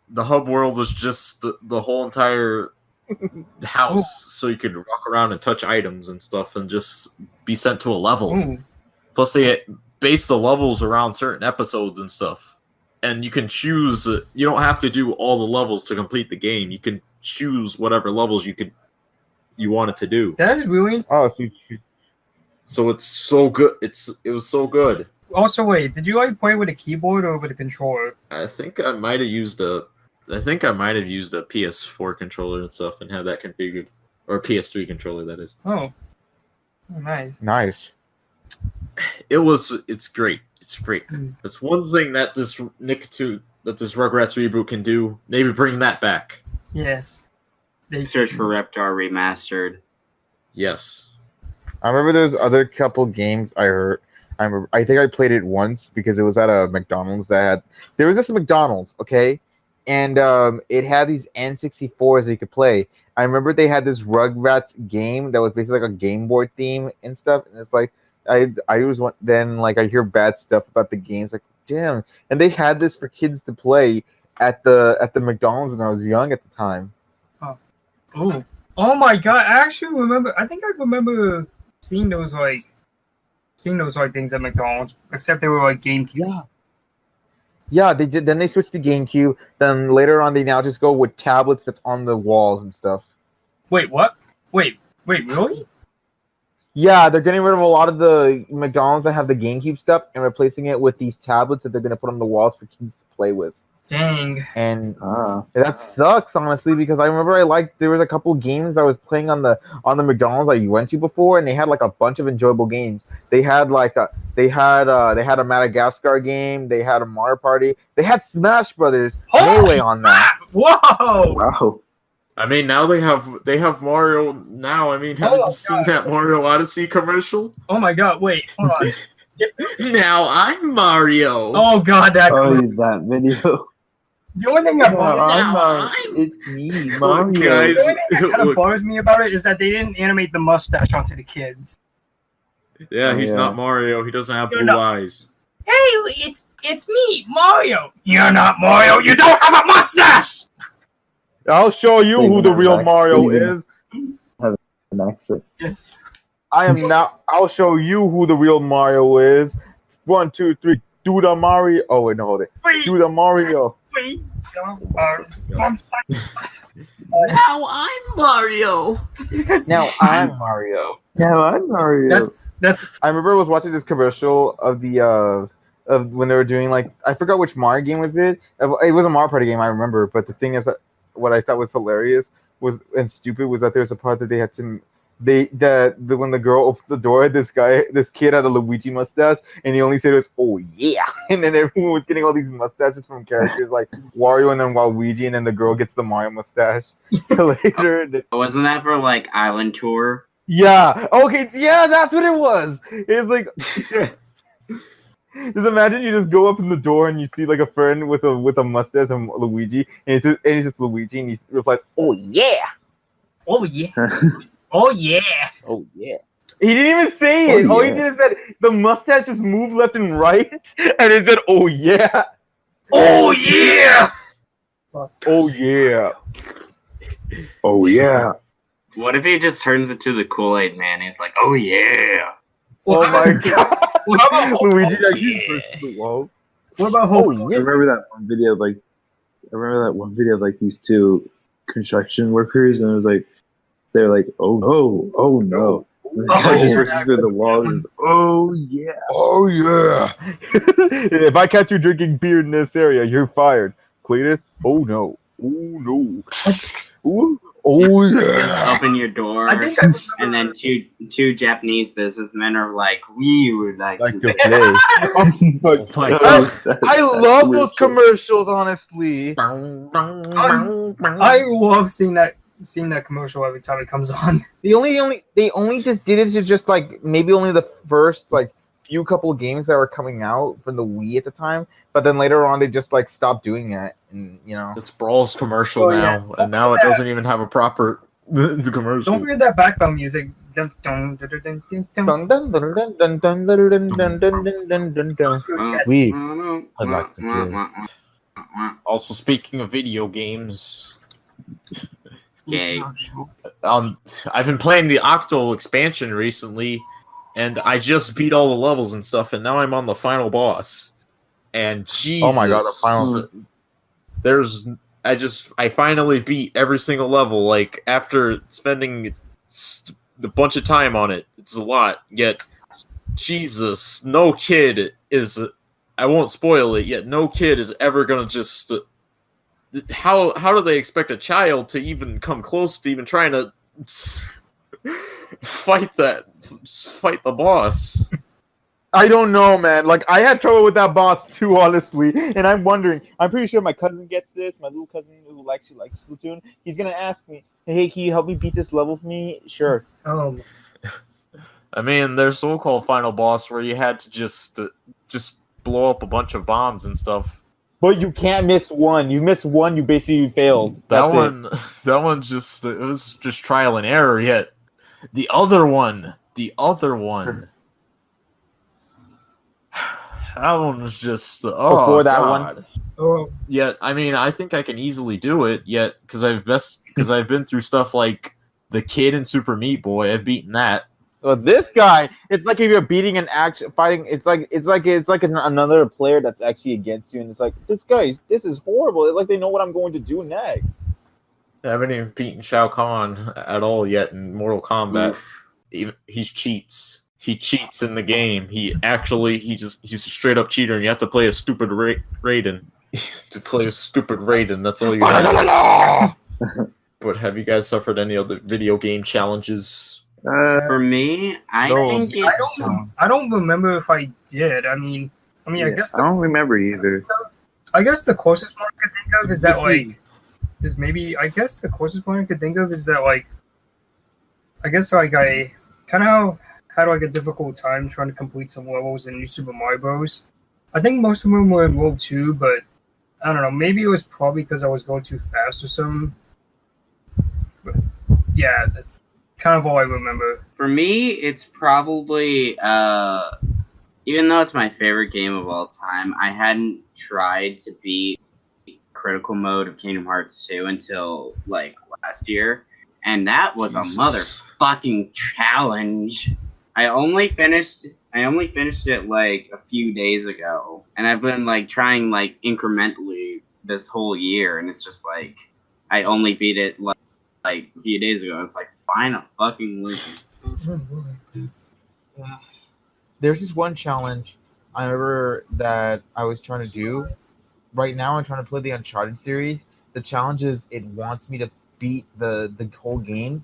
the hub world was just the whole entire house, so you could walk around and touch items and stuff, and just be sent to a level.
Ooh.
Plus, they base the levels around certain episodes and stuff. And you can choose. You don't have to do all the levels to complete the game. You can choose whatever levels you want it to do.
That is really.
Oh,
So it's so good. It was so good.
Also, wait, did you like play with a keyboard or with a controller?
I think I might have used a PS4 controller and stuff, and had that configured, or a PS3 controller, that is.
Oh, nice.
nice.
It's great. It's great.
Mm.
That's one thing that this Rugrats reboot can do. Maybe bring that back.
Yes.
Search for Reptar remastered.
Yes.
I remember there's other couple games I heard. I think I played it once because it was at a McDonald's there was this McDonald's, okay? and it had these N64s that you could play. I remember they had this Rugrats game that was basically like a game board theme and stuff, and it's like I was one, then like I hear bad stuff about the games, like damn, and they had this for kids to play at the McDonald's when I was young at the time.
Oh my god! I actually remember. I think I remember seeing those things at McDonald's, except they were like GameCube.
Yeah, they did. Then they switched to GameCube. Then later on, they now just go with tablets that's on the walls and stuff.
Wait, what? Wait, really?
Yeah, they're getting rid of a lot of the McDonald's that have the GameCube stuff and replacing it with these tablets that they're going to put on the walls for kids to play with.
Dang.
And that sucks, honestly, because I remember there was a couple games I was playing on the McDonald's that you went to before, and they had like a bunch of enjoyable games. They had a Madagascar game, they had a Mario Party, they had Smash Brothers Melee on that.
Whoa!
Wow.
I mean, now they have Mario now. I mean, have you seen that Mario Odyssey commercial?
Oh my god! Wait, hold on.
Now I'm Mario.
Oh god, that
video.
The only thing that
It's me,
Mario.
Mario.
the only thing that kind of bothers me about it is that they didn't animate the mustache onto the kids.
Yeah, he's
Yeah.
not Mario. He doesn't have
You're
blue
not-
eyes.
Hey, it's me, Mario. You're not Mario. You don't have a mustache.
I'll show you who the real Mario is.
An accent.
Yes.
I'll show you who the real Mario is. 1, 2, 3. Do the Mario. Oh wait, no, hold it.
Wait,
Do the Mario.
wait. I'm sorry.
Now I'm Mario.
Now I'm Mario.
Yeah, I'm Mario.
That's
I remember I was watching this commercial of the of when they were doing like I forgot which Mario game was it. It was a Mario Party game, I remember. But the thing is, what I thought was hilarious and stupid was that there's a part that they had to when the girl opened the door, this kid had a Luigi mustache, and he only said it was "oh yeah," and then everyone was getting all these mustaches from characters like Wario and then Waluigi, and then the girl gets the Mario mustache. Later,
Wasn't that for like Island Tour?
yeah, okay, yeah, that's what it was. It's like. Just imagine you just go up in the door and you see like a friend with a mustache and Luigi, and it's just Luigi, and he replies, "Oh yeah,
oh yeah, oh yeah."
oh yeah." He didn't even say it. All he did is that the mustache just moved left and right, and it said, "Oh yeah,
Oh yeah.
oh yeah."
Oh yeah.
What if he just turns into the Kool-Aid Man? He's like, oh yeah.
Oh my god.
Well, how about
Luigi
oh,
actually first to the wall.
What about
Oh
Hope?
I
yeah.
remember that one video of like these two construction workers, and it was like they're like, oh no, oh no. And the guy just rushes through the wall and goes, oh yeah.
Oh yeah. If I catch you drinking beer in this area, you're fired. Cletus? Oh no. Oh no. Ooh. Oh
Just
yeah.
open your door,
I think I remember-
and then two Japanese businesmen are like, we would like
Like
to
to play.
Oh my god.
I love those commercials, honestly.
I love seeing that commercial every time it comes on.
They only just did it to just like maybe only the first like few couple of games that were coming out from the Wii at the time, but then later on they just like stopped doing that, and you know.
It's Brawl's commercial
Oh,
now,
yeah.
and now it doesn't even have a proper the commercial.
Don't forget that background music. Dun, dun, dun, dun, dun, dun, dun.
Dun, dun, dun, dun, dun, dun, dun, dun, dun, dun, dun, dun, dun. We I'd like to do.
Also, speaking of video games,
Okay.
I've been playing the Octo expansion recently, and I just beat all the levels and stuff, and now I'm on the final boss. And Jesus,
Oh my god, the final.
I finally beat every single level. Like after spending a bunch of time on it, it's a lot. Yet, Jesus, no kid is. I won't spoil it. Yet, no kid is ever gonna just. How do they expect a child to even come close to even trying to fight the boss?
I don't know, man. Like I had trouble with that boss too, honestly. And I'm wondering. I'm pretty sure my cousin gets this. My little cousin who likes Splatoon. He's gonna ask me, "Hey, can you help me beat this level for me?" Sure.
I mean, there's so-called final boss where you had to just blow up a bunch of bombs and stuff.
But you can't miss one. You miss one, you basically failed. That's
that one's just it was just trial and error. Yet the other one, that one was just
Before that
God.
one.
Oh,
Yet I mean, I think I can easily do it. Yet because I've been through stuff like the kid in Super Meat Boy. I've beaten that.
Well, this guy, it's like if you're beating an action fighting. It's like another player that's actually against you, and it's like this is horrible. It's like they know what I'm going to do next.
I haven't even beaten Shao Kahn at all yet in Mortal Kombat. He cheats. He cheats in the game. He's a straight up cheater, and you have to play a stupid Raiden. To play a stupid Raiden, that's all you have. But have you guys suffered any other video game challenges?
For me, I think
I don't remember if I did. I mean, I guess
I don't remember either.
I guess the closest one I could think of is that I guess the closest one I could think of is that I guess I kind of had a difficult time trying to complete some levels in New Super Mario Bros. I think most of them were in World 2, but I don't know. Maybe it was probably because I was going too fast or something. But yeah, that's kind of all I remember.
For me, it's probably even though it's my favorite game of all time, I hadn't tried to beat critical mode of Kingdom Hearts 2 until last year, and that was a motherfucking challenge. I only finished it a few days ago, and I've been trying incrementally this whole year, and it's just I only beat it a few days ago. It's fine, I'm fucking losing.
There's this one challenge I remember that I was trying to do. Right now, I'm trying to play the Uncharted series. The challenge is it wants me to beat the whole games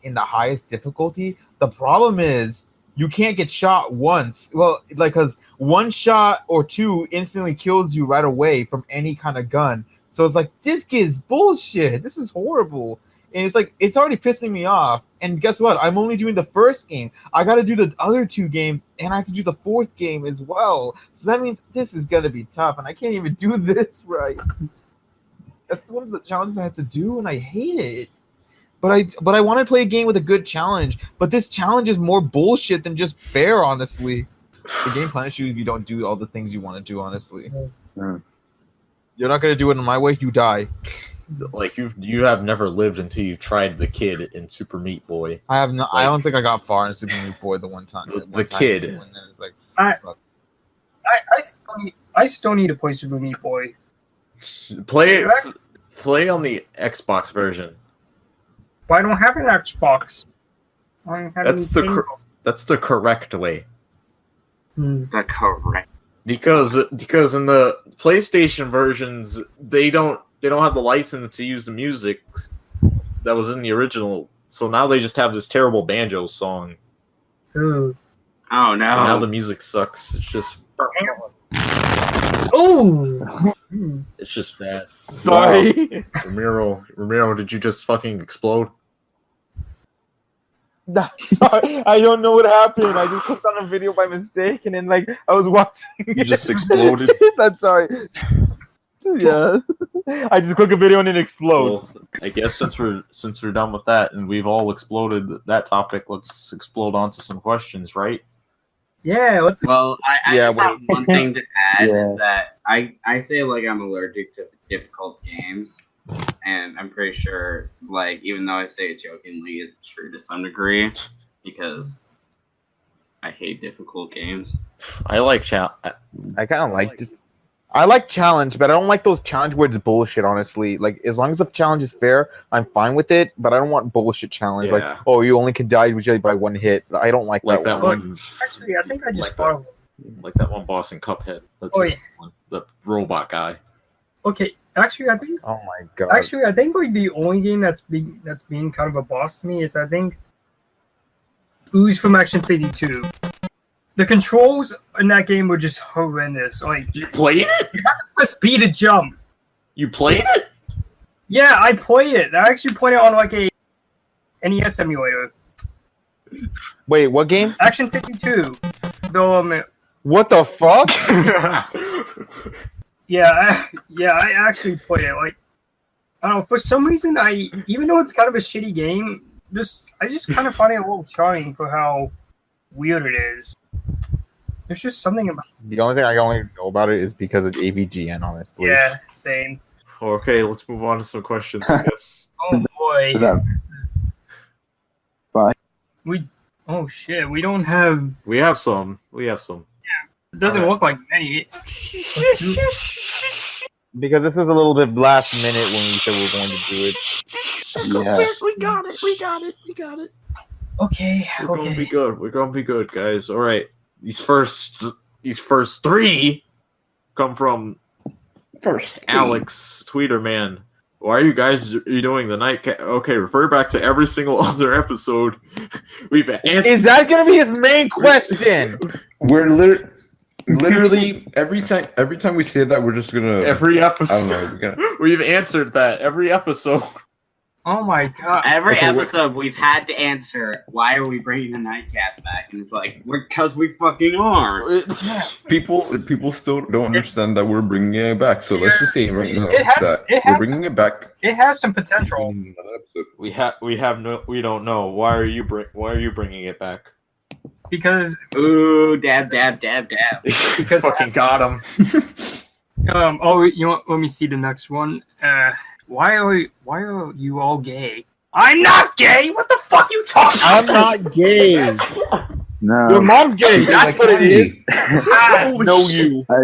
in the highest difficulty. The problem is you can't get shot once. Well, because one shot or two instantly kills you right away from any kind of gun. So it's this is bullshit. This is horrible. And it's already pissing me off. And guess what? I'm only doing the first game. I got to do the other two games, and I have to do the fourth game as well. So that means this is going to be tough, and I can't even do this right. That's one of the challenges I have to do, and I hate it. But I want to play a game with a good challenge. But this challenge is more bullshit than just fair, honestly. The game punishes you if you don't do all the things you want to do, honestly.
Yeah.
You're not going to do it in my way, you die.
You have never lived until you tried the kid in Super Meat Boy.
I have not. I don't think I got far in Super Meat Boy the one time.
The kid.
And it's
I still need to play Super Meat Boy.
Play on the Xbox version.
But I don't have an Xbox.
That's the correct way.
The correct.
Because in the PlayStation versions, they don't have the license to use the music that was in the original. So now they just have this terrible banjo song.
Ooh.
Oh no!
Now the music sucks. It's just.
Ooh.
It's just bad.
Sorry.
Wow. Ramiro, did you just fucking explode?
Sorry, I don't know what happened. I just clicked on a video by mistake, and then I was watching.
You just exploded.
I'm sorry. Yeah, I just click a video and it explodes.
Well, I guess since we're done with that and we've all exploded that topic, let's explode onto some questions, right?
Yeah, let's.
Well, I just have one thing to add is that I say I'm allergic to difficult games, and I'm pretty sure even though I say it jokingly, it's true to some degree because I hate difficult games.
I like
I kind of like. I like challenge, but I don't like those challenge where it's bullshit, honestly. As long as the challenge is fair, I'm fine with it, but I don't want bullshit challenge.
Yeah.
You only can die usually by one hit. I don't like that one.
Actually, I think I just thought of
like that one boss in Cuphead. The robot guy.
Okay, actually, I think.
Oh my god.
Actually, I think the only game that's being kind of a boss to me is I think Ooze from Action 52. The controls in that game were just horrendous.
You played it?
You have to press B to jump.
You played it?
Yeah, I played it. I actually played it on a NES emulator.
Wait, what game?
Action 52.
What the fuck?
Yeah, I actually played it. Like, I don't know, for some reason, even though it's kind of a shitty game, I just kind of find it a little charming for how weird it is. There's just something about.
The only thing I only know about it is because of AVGN, honestly.
Yeah, same.
Okay, let's move on to some questions, I guess.
Oh boy,
Is that-
this is.
Bye.
Oh shit, we don't have.
We have some.
It doesn't look like many.
Because this is a little bit last minute when we said we were going to do it.
Yeah.
We got it.
Okay,
We're gonna be good, guys. All right. These first three come from Alex Tweeterman. Why are you guys doing the Nightcast? Okay, refer back to every single other episode. We've answered.
Is that going to be his main question?
We're literally every time we say that, we're just gonna
every
I
episode?
don't know.
We've answered that every episode.
Oh my god.
Every
Okay,
episode we've had to answer, why are we bringing the Nightcast back? And it's like, because we fucking are.
People still don't understand that we're bringing it back. So let's just say right now that
it
we're
has-
bringing it back.
It has some potential.
in another episode.
We don't know. Why are you bringing it back?
Because
Ooh, dab.
Because-
fucking got him.
you know what, let me see the next one. Why are you all gay? I'm not gay! What the fuck you talking
I'm
about?
not gay. Your
No.
mom's gay. That's
Like
what it is.
candy.
No, you.
I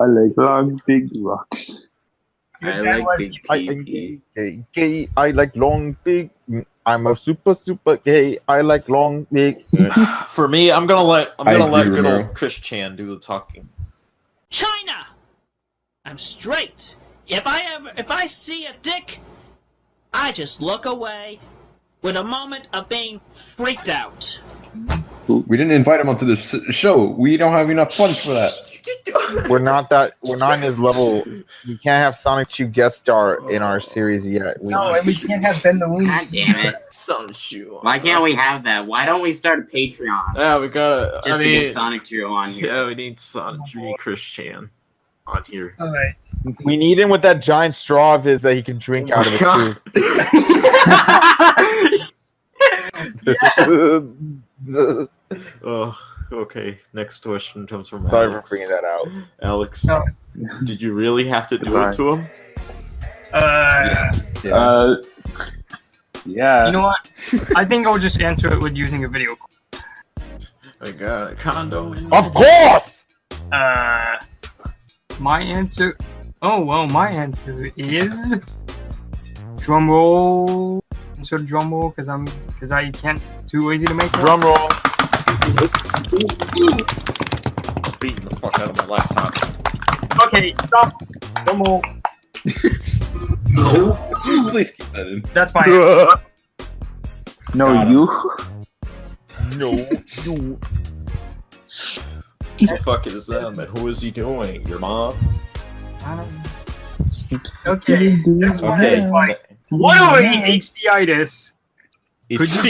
like long big rocks.
Your
I
dad
like
was-
big
I am
pee.
gay. I like long, big. I'm a super gay. I like long, big.
For me, I'm gonna let
agree,
good
Ramiro.
old Chris Chan do the talking.
China! I'm straight. If I see a dick, I just look away with a moment of being freaked out.
We didn't invite him onto the show. We don't have enough funds for that.
We're not in his level. We can't have Sonic 2 guest star in our series yet.
No, and we can't have Ben the Loon.
God damn it.
Son Shoe.
Why can't we have that? Why don't we start a Patreon?
Yeah, we gotta.
Just to get Sonic Drew on here.
Yeah, we need Sonic G Chris Chan on here.
Alright.
We need him with that giant straw of his that he can drink out of it too.
Okay. Next question comes from
Sorry for
Alex.
bringing that out.
Alex,
No.
did you really have to do it to him?
Yeah.
You know what? I think I'll just answer it with using a video call.
I got a condo.
Of course.
My answer. Oh well, my answer is drum roll. Insert drum roll because I can't too lazy to make one.
Drum roll.
Beating the fuck out of my laptop.
Okay, stop. Drum roll.
Please keep that in.
That's my answer.
No,
Got
you.
No, you.
The fuck is them and who is he doing? Your mom?
Okay, next one
Okay.
is like, what are we HDitis?
It's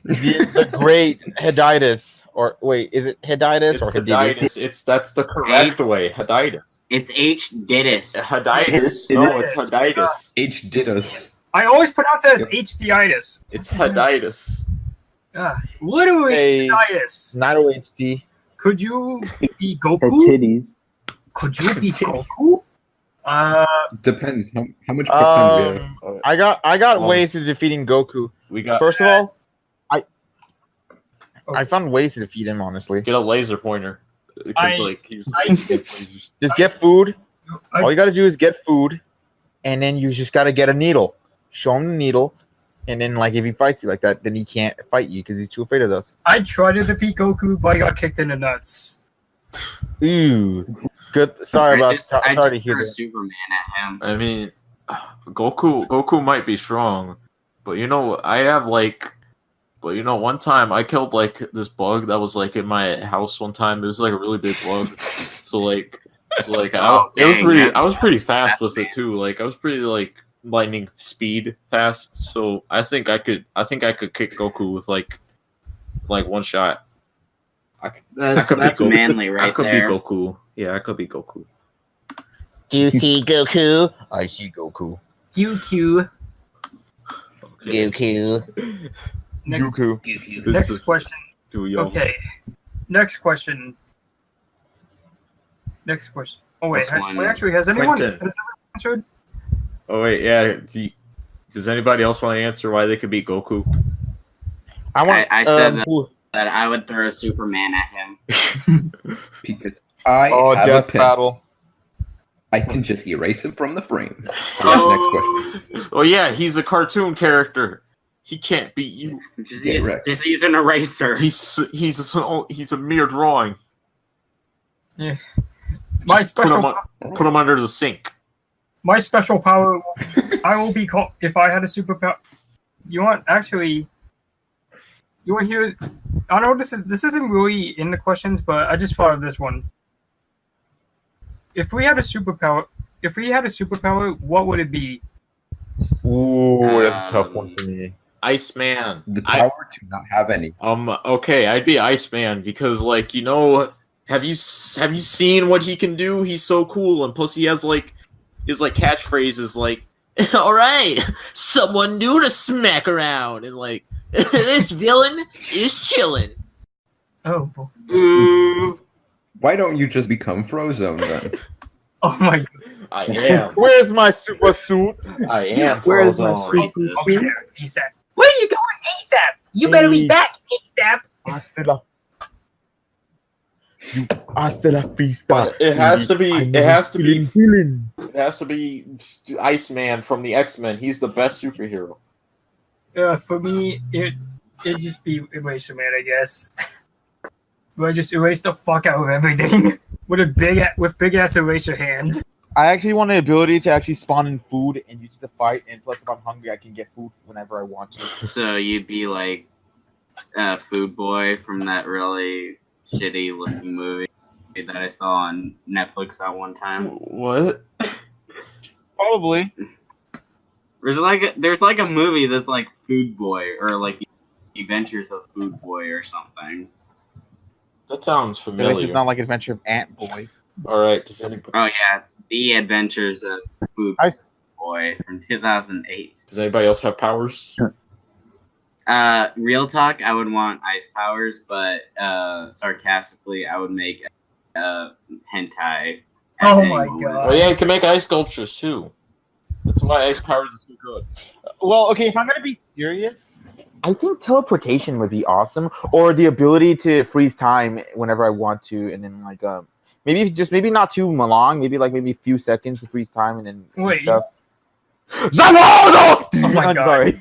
The great Heditis. Or wait, is it Heditis or Heditis?
That's the correct way. Heditis.
It's H. Didis.
Heditis. No, it's Heditis.
H did us.
I always pronounce it as HDitis.
It's Heditis.
Literally
Hey.
HDitis.
Not OHD.
Could you be
Her
Goku?
titties.
Could you be Goku?
Depends how much prep time we have.
I got
Oh.
ways to defeating Goku.
We got
First of all, I found ways to defeat him. Honestly,
get a laser pointer. Because
I-
he's gets lasers.
just get food.
I-
All you gotta do is get food, and then you just gotta get a needle. Show him the needle, and then like if he fights you like that, then he can't fight you because he's too afraid of those.
I tried to defeat Goku, but I got kicked in the nuts.
Ooh, good. Sorry
I just
to hear
threw
that.
Superman at him.
I mean, Goku might be strong, but one time I killed like this bug that was like in my house one time. It was like a really big bug. I was pretty fast with it too. Like I was pretty like lightning speed fast. So I think I could kick Goku with like one shot.
That's manly
I
right
could
there.
be Goku. Yeah, I could be Goku.
Do you see Goku? I see Goku.
QQ.
Okay.
Goku.
Next,
Goku.
next question.
Do y'all?
Okay. Next question. Next question. Oh wait, actually, has anyone answered?
Oh wait, yeah. Does anybody else want to answer why they could be Goku?
I said that I would throw Superman at him.
Because I have a
death
pen.
battle.
I can just erase him from the frame.
Oh.
Next question.
Oh yeah, he's a cartoon character. He can't beat you.
Just
Get
use,
wrecked.
just use an eraser.
He's a mere drawing.
Yeah. My
Just
special
put him under the sink.
my special power. I will be called if I had a superpower. You want actually? You want to hear? I know this isn't really in the questions, but I just thought of this one. If we had a superpower, what would it be?
Ooh, that's a tough one for me.
Iceman.
The power to not have any.
Okay, I'd be Iceman because, like, you know, have you seen what he can do? He's so cool, and plus he has like his like catchphrase is like, "All right, someone new to smack around," and like, "This villain is chillin'."
Oh, boy.
Ooh.
Why don't you just become Frozone then?
Oh my god.
I am.
Where's my super suit?
I am.
Where's my
Frozone.
freaking
I'll be
suit?
there ASAP. Where are you going ASAP? You better be back ASAP.
Hasta la vista.
But it has to be.
I'm
It has to be.
feeling.
It has to be Iceman from the X-Men. He's the best superhero.
For me, it'd just be Eraser Man, I guess. Where I just erase the fuck out of everything with big ass eraser hands.
I actually want the ability to actually spawn in food and use it to fight, and plus if I'm hungry, I can get food whenever I want to.
So you'd be like Food Boy from that really shitty looking movie that I saw on Netflix that one time.
What?
Probably.
There's like a movie that's like Food Boy or like The Adventures of Food Boy or something.
That sounds
It's
familiar.
not like Adventure of Ant Boy.
All right. Does anybody?
Oh yeah, it's The Adventures of Food
Ice.
Boy from 2008.
Does anybody else have powers?
Real talk, I would want ice powers, but sarcastically, I would make hentai.
Oh my
movie.
god.
Oh yeah, you can make ice sculptures too. That's why ice powers is so good.
Well, okay, if I'm gonna be serious, I think teleportation would be awesome, or the ability to freeze time whenever I want to, and then like maybe not too long, maybe a few seconds to freeze time, and then
Wait.
stuff. No!
Oh my
I'm
god.
sorry.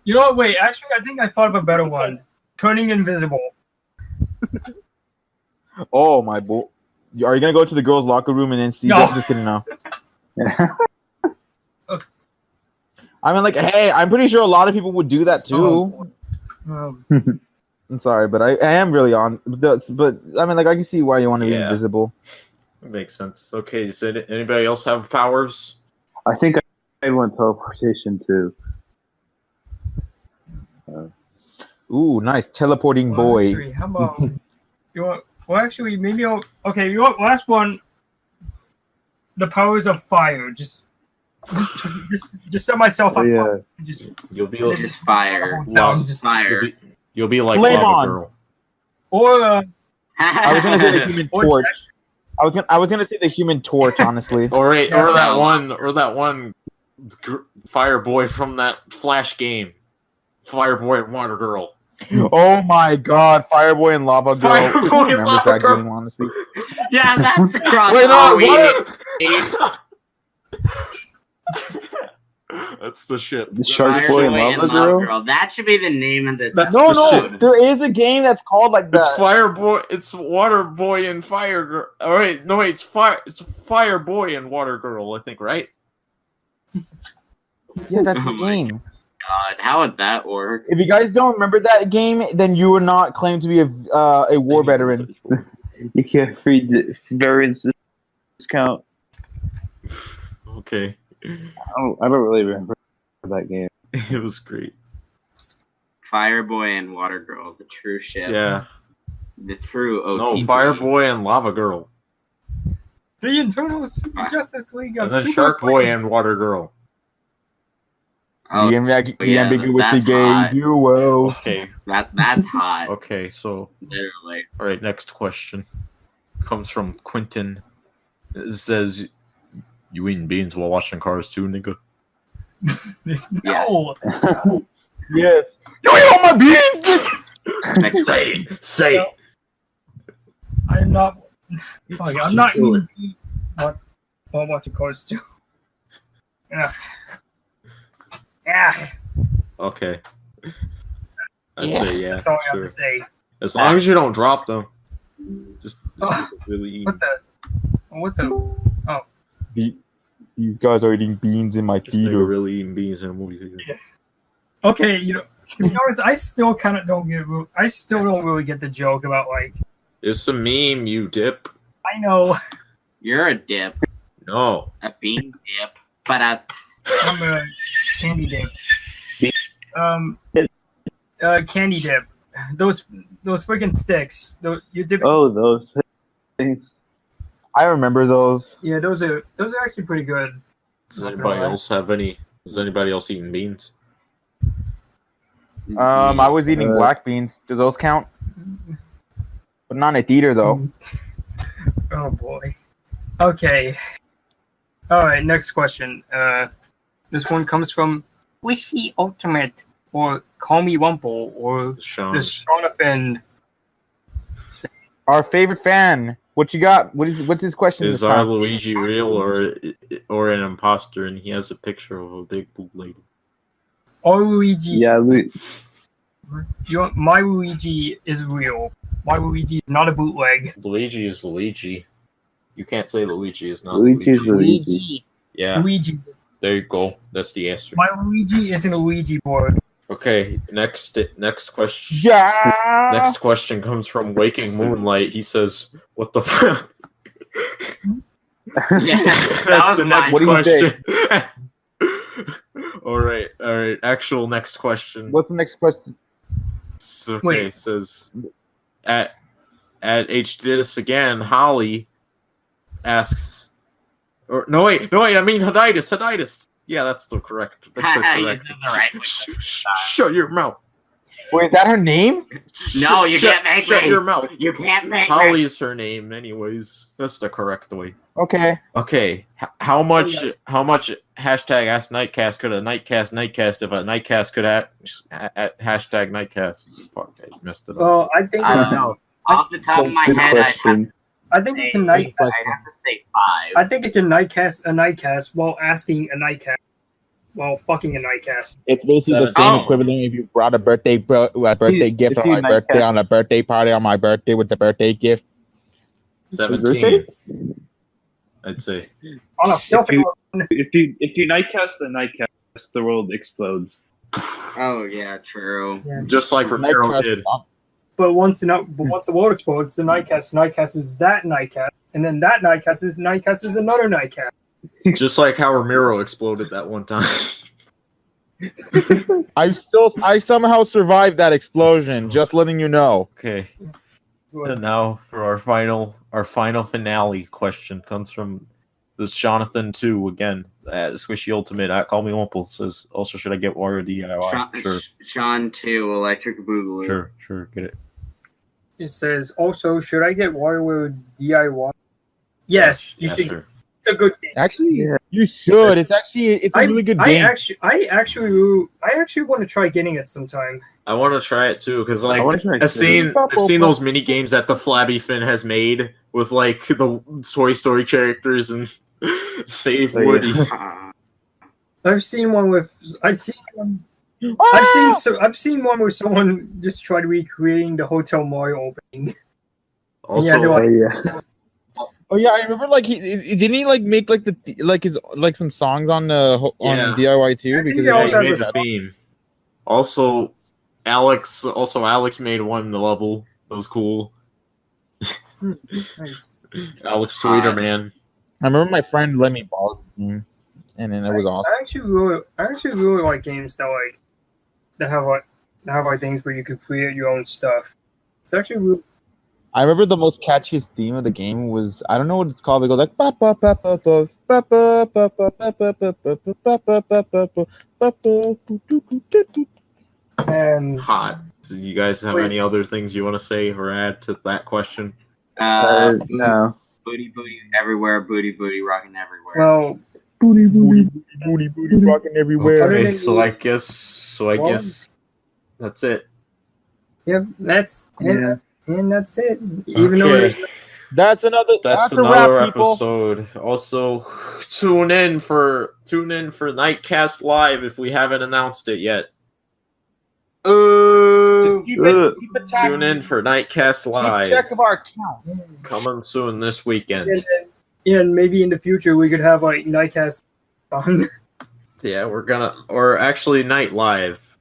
You know what? Wait, actually, I think I thought of a better one. Turning invisible.
Oh my boy. Are you gonna go to the girls' locker room and then see?
No.
Just kidding, no. I mean, like, hey, I'm pretty sure a lot of people would do that too. I'm sorry, but I am really on. But I mean, like, I can see why you want to be
Yeah.
invisible.
That makes sense. Okay, does anybody else have powers?
I think I want teleportation too.
Ooh, nice teleporting
Well,
boy.
actually, how about you want? Well, actually, maybe I'll. Okay, you want last one? The powers of fire. Just set myself up.
Yeah.
Just
You'll be
Just fire.
Sound, just-
Fire.
you'll be like
Flame
Lava
on.
Girl.
or
I was gonna say the human
Or
torch. I was gonna say the human torch, honestly.
Or
Yeah.
that one fire boy from that Flash game. Fireboy and Water Girl.
Oh my god, Fireboy and Lava Girl.
Fireboy
Who
and
remembers
Lava
that
Girl.
game, honestly?
Yeah, that's the crossover.
Wait, no,
we
what?
That's the shit.
The Shark Boy and Lava Girl.
That should be the name of this
That's
No,
the
no,
shit.
there is a game that's called like
It's
that.
Fireboy. It's Water Boy and Fire Girl. All right, no wait, it's Fire Boy and Water Girl. I think, right?
Yeah, that's
Oh
the
my
game.
God, how would that work?
If you guys don't remember that game, then you were not claimed to be a war veteran.
You can't free the variance discount.
Okay,
I don't really remember that game.
it was great.
Fireboy and Water Girl, the true ship.
Yeah,
The true
No,
OTP.
Fireboy and Lava Girl.
The Internal Super Justice League of
And then
Super
Shark Boy and Water Girl.
Oh,
the
yeah,
ambiguously
that's
gay
hot.
duo.
Okay,
That's hot.
okay, so
Literally.
alright, next question. Comes from Quentin. It says, you eating beans while watching Cars 2, nigga?
No.
Yes. You eat all my beans!
Next
Say
question.
it! Say it!
I'm not. Fuck, I'm not
Do
eating beans while watching Cars 2. Ugh. Yeah,
Okay. I say yeah.
that's all I have
Sure.
to say.
As long as you don't drop them. Just really eat.
What the?
These guys are eating beans in my
Just nigga
theater.
really eating beans in a movie theater.
Yeah. Okay, to be honest, I still kind of don't get. I still don't really get the joke about like.
It's a meme, you dip.
I know
You're a dip.
No.
A bean dip. But
I'm a candy dip. Candy dip. Those freaking sticks. You dip.
Oh, those things.
I remember those.
Yeah, those are actually pretty good.
Does anybody else have any? Is anybody else eating beans?
I was eating black beans. Do those count? But not in a theater though.
Oh boy. Okay. All right. Next question. This one comes from Wishy Ultimate, or Call Me Wumple, or
Sean.
the Shonafin.
Our favorite fan. What you got? What's his question?
Is
this
our
time?
Luigi real or an imposter? And he has a picture of a big boob lady.
Our Luigi.
Yeah,
My Luigi is real. My Luigi is not a bootleg.
Luigi is Luigi. You can't say Luigi is not
Luigi's
Luigi.
Luigi.
Yeah,
Luigi.
there you go. That's the answer.
My Luigi isn't a Luigi board.
Okay, next question.
Yeah.
Next question comes from Waking Moonlight. He says, "What the fuck?"
Yeah,
That's
was
the next
What do you think?
question. All right. Actual next question.
What's the next question?
Okay,
Wait.
it says at H did this again. Holly asks, or no wait, I mean Haditis. Yeah, that's the correct. That's the
You
correct.
said the right one.
Shut your mouth.
Wait, is that her name?
No, you can't make
Shut
me.
your mouth.
You can't make me.
Holly is her name, anyways. That's the correct way.
Okay.
Okay, how much hashtag Ask Nightcast could a Nightcast if a Nightcast could hashtag Nightcast? Fuck, I messed it up.
Well, I think
I don't know. Off the top of my
Good
head,
question.
I think it can
I'd
night.
have to say 5.
I think it can nightcast a nightcast while asking a nightcast while fucking a nightcast.
It's basically the
17.
same equivalent if you brought a birthday gift
if
on
you
my birthday
Nightcast-
on a birthday party on my birthday with the birthday gift.
17. I'd say.
On a filthy one.
If you Nightcast the Nightcast, the world explodes.
Oh, yeah, true.
Yeah.
Just like Ramiro did.
But once the world explodes, the nightcast is that nightcast, and then that nightcast is another nightcast.
Just like how Ramiro exploded that one time.
I somehow survived that explosion. Just letting you know.
Okay. And now for our final finale question comes from this Jonathan 2 again at Squishy Ultimate at Call Me Wumple. Says, also, should I get Wario DIY?
Sean 2, Electric Boogaloo.
Sure, get it.
It says, also, should I get WarioWare DIY? Yes, you should.
Sure.
It's a good game.
Actually,
Yeah.
you should. It's a really good game.
I actually want to try getting it sometime.
I want to try it too because
I wanna
like
try it
I've
too.
seen those mini games that the Flabby Fin has made with like the Toy Story characters and Save
Oh, yeah.
Woody.
I've seen one where someone just tried recreating the Hotel Mario opening.
Also,
Yeah, no,
Oh yeah.
Oh yeah, I remember. Like didn't he like make like his some songs on
Yeah.
DIY too?
I think
Because
he also
he
has
made
a
a theme. Also, Alex made one level that was cool.
Nice.
Alex Tweeter, man.
I remember my friend let me borrow the game, and then it was awesome.
I actually really like games that have things where you can create your own stuff. It's actually really,
I remember the most catchiest theme of the game was I don't know what it's called. It goes like ba ba ba ba ba ba ba ba ba ba ba ba ba ba ba ba ba.
And
Hot. So you guys have any other things you want to say or add to that question?
No.
Booty everywhere, booty rocking everywhere.
well,
Booty rocking everywhere.
Other
Okay,
than
so
the-
I guess that's it.
yep, that's
Yeah.
and that's it. Even though
Okay.
there's
That's another.
That's
a
another
wrap, people.
episode. Also, tune in for Nightcast Live if we haven't announced it yet.
Just keep it tagged.
Tune in for Nightcast
Keep
Live.
check of our account.
Coming soon this weekend.
and maybe in the future we could have like Nightcast on
Yeah, we're gonna, or actually Night Live.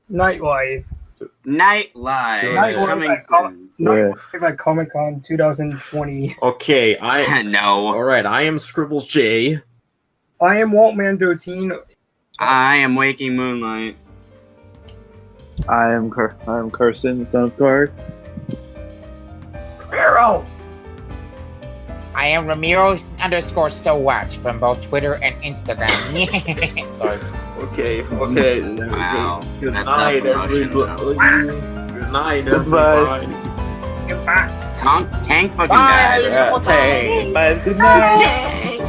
Night Live.
Night Live.
Night
Live
Coming
at
soon.
Yeah.
Like Comic Con 2020.
Okay,
No.
alright, I am Scribbles J.
I am Waltman 13.
I am Waking Moonlight.
I am Carson, the son of Car.
Ramiro!
I am Ramiro _so watch from both Twitter and Instagram. Sorry.
Okay.
Wow.
Good
That's
night,
not promotion,
everybody. Good night,
Goodbye.
everybody.
Goodbye.
Tank fucking died.
Yeah, Tank.
Good night.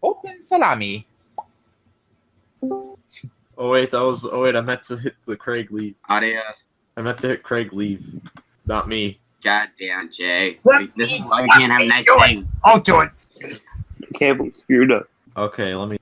Open salami.
Oh wait, I meant to hit the Craig leave.
Adios.
I meant to hit Craig leave. Not me.
Goddamn, Jay.
Let
This is
me
why we can't have nice
do it.
things.
I'll do it.
Can't be screwed up.
Okay, let me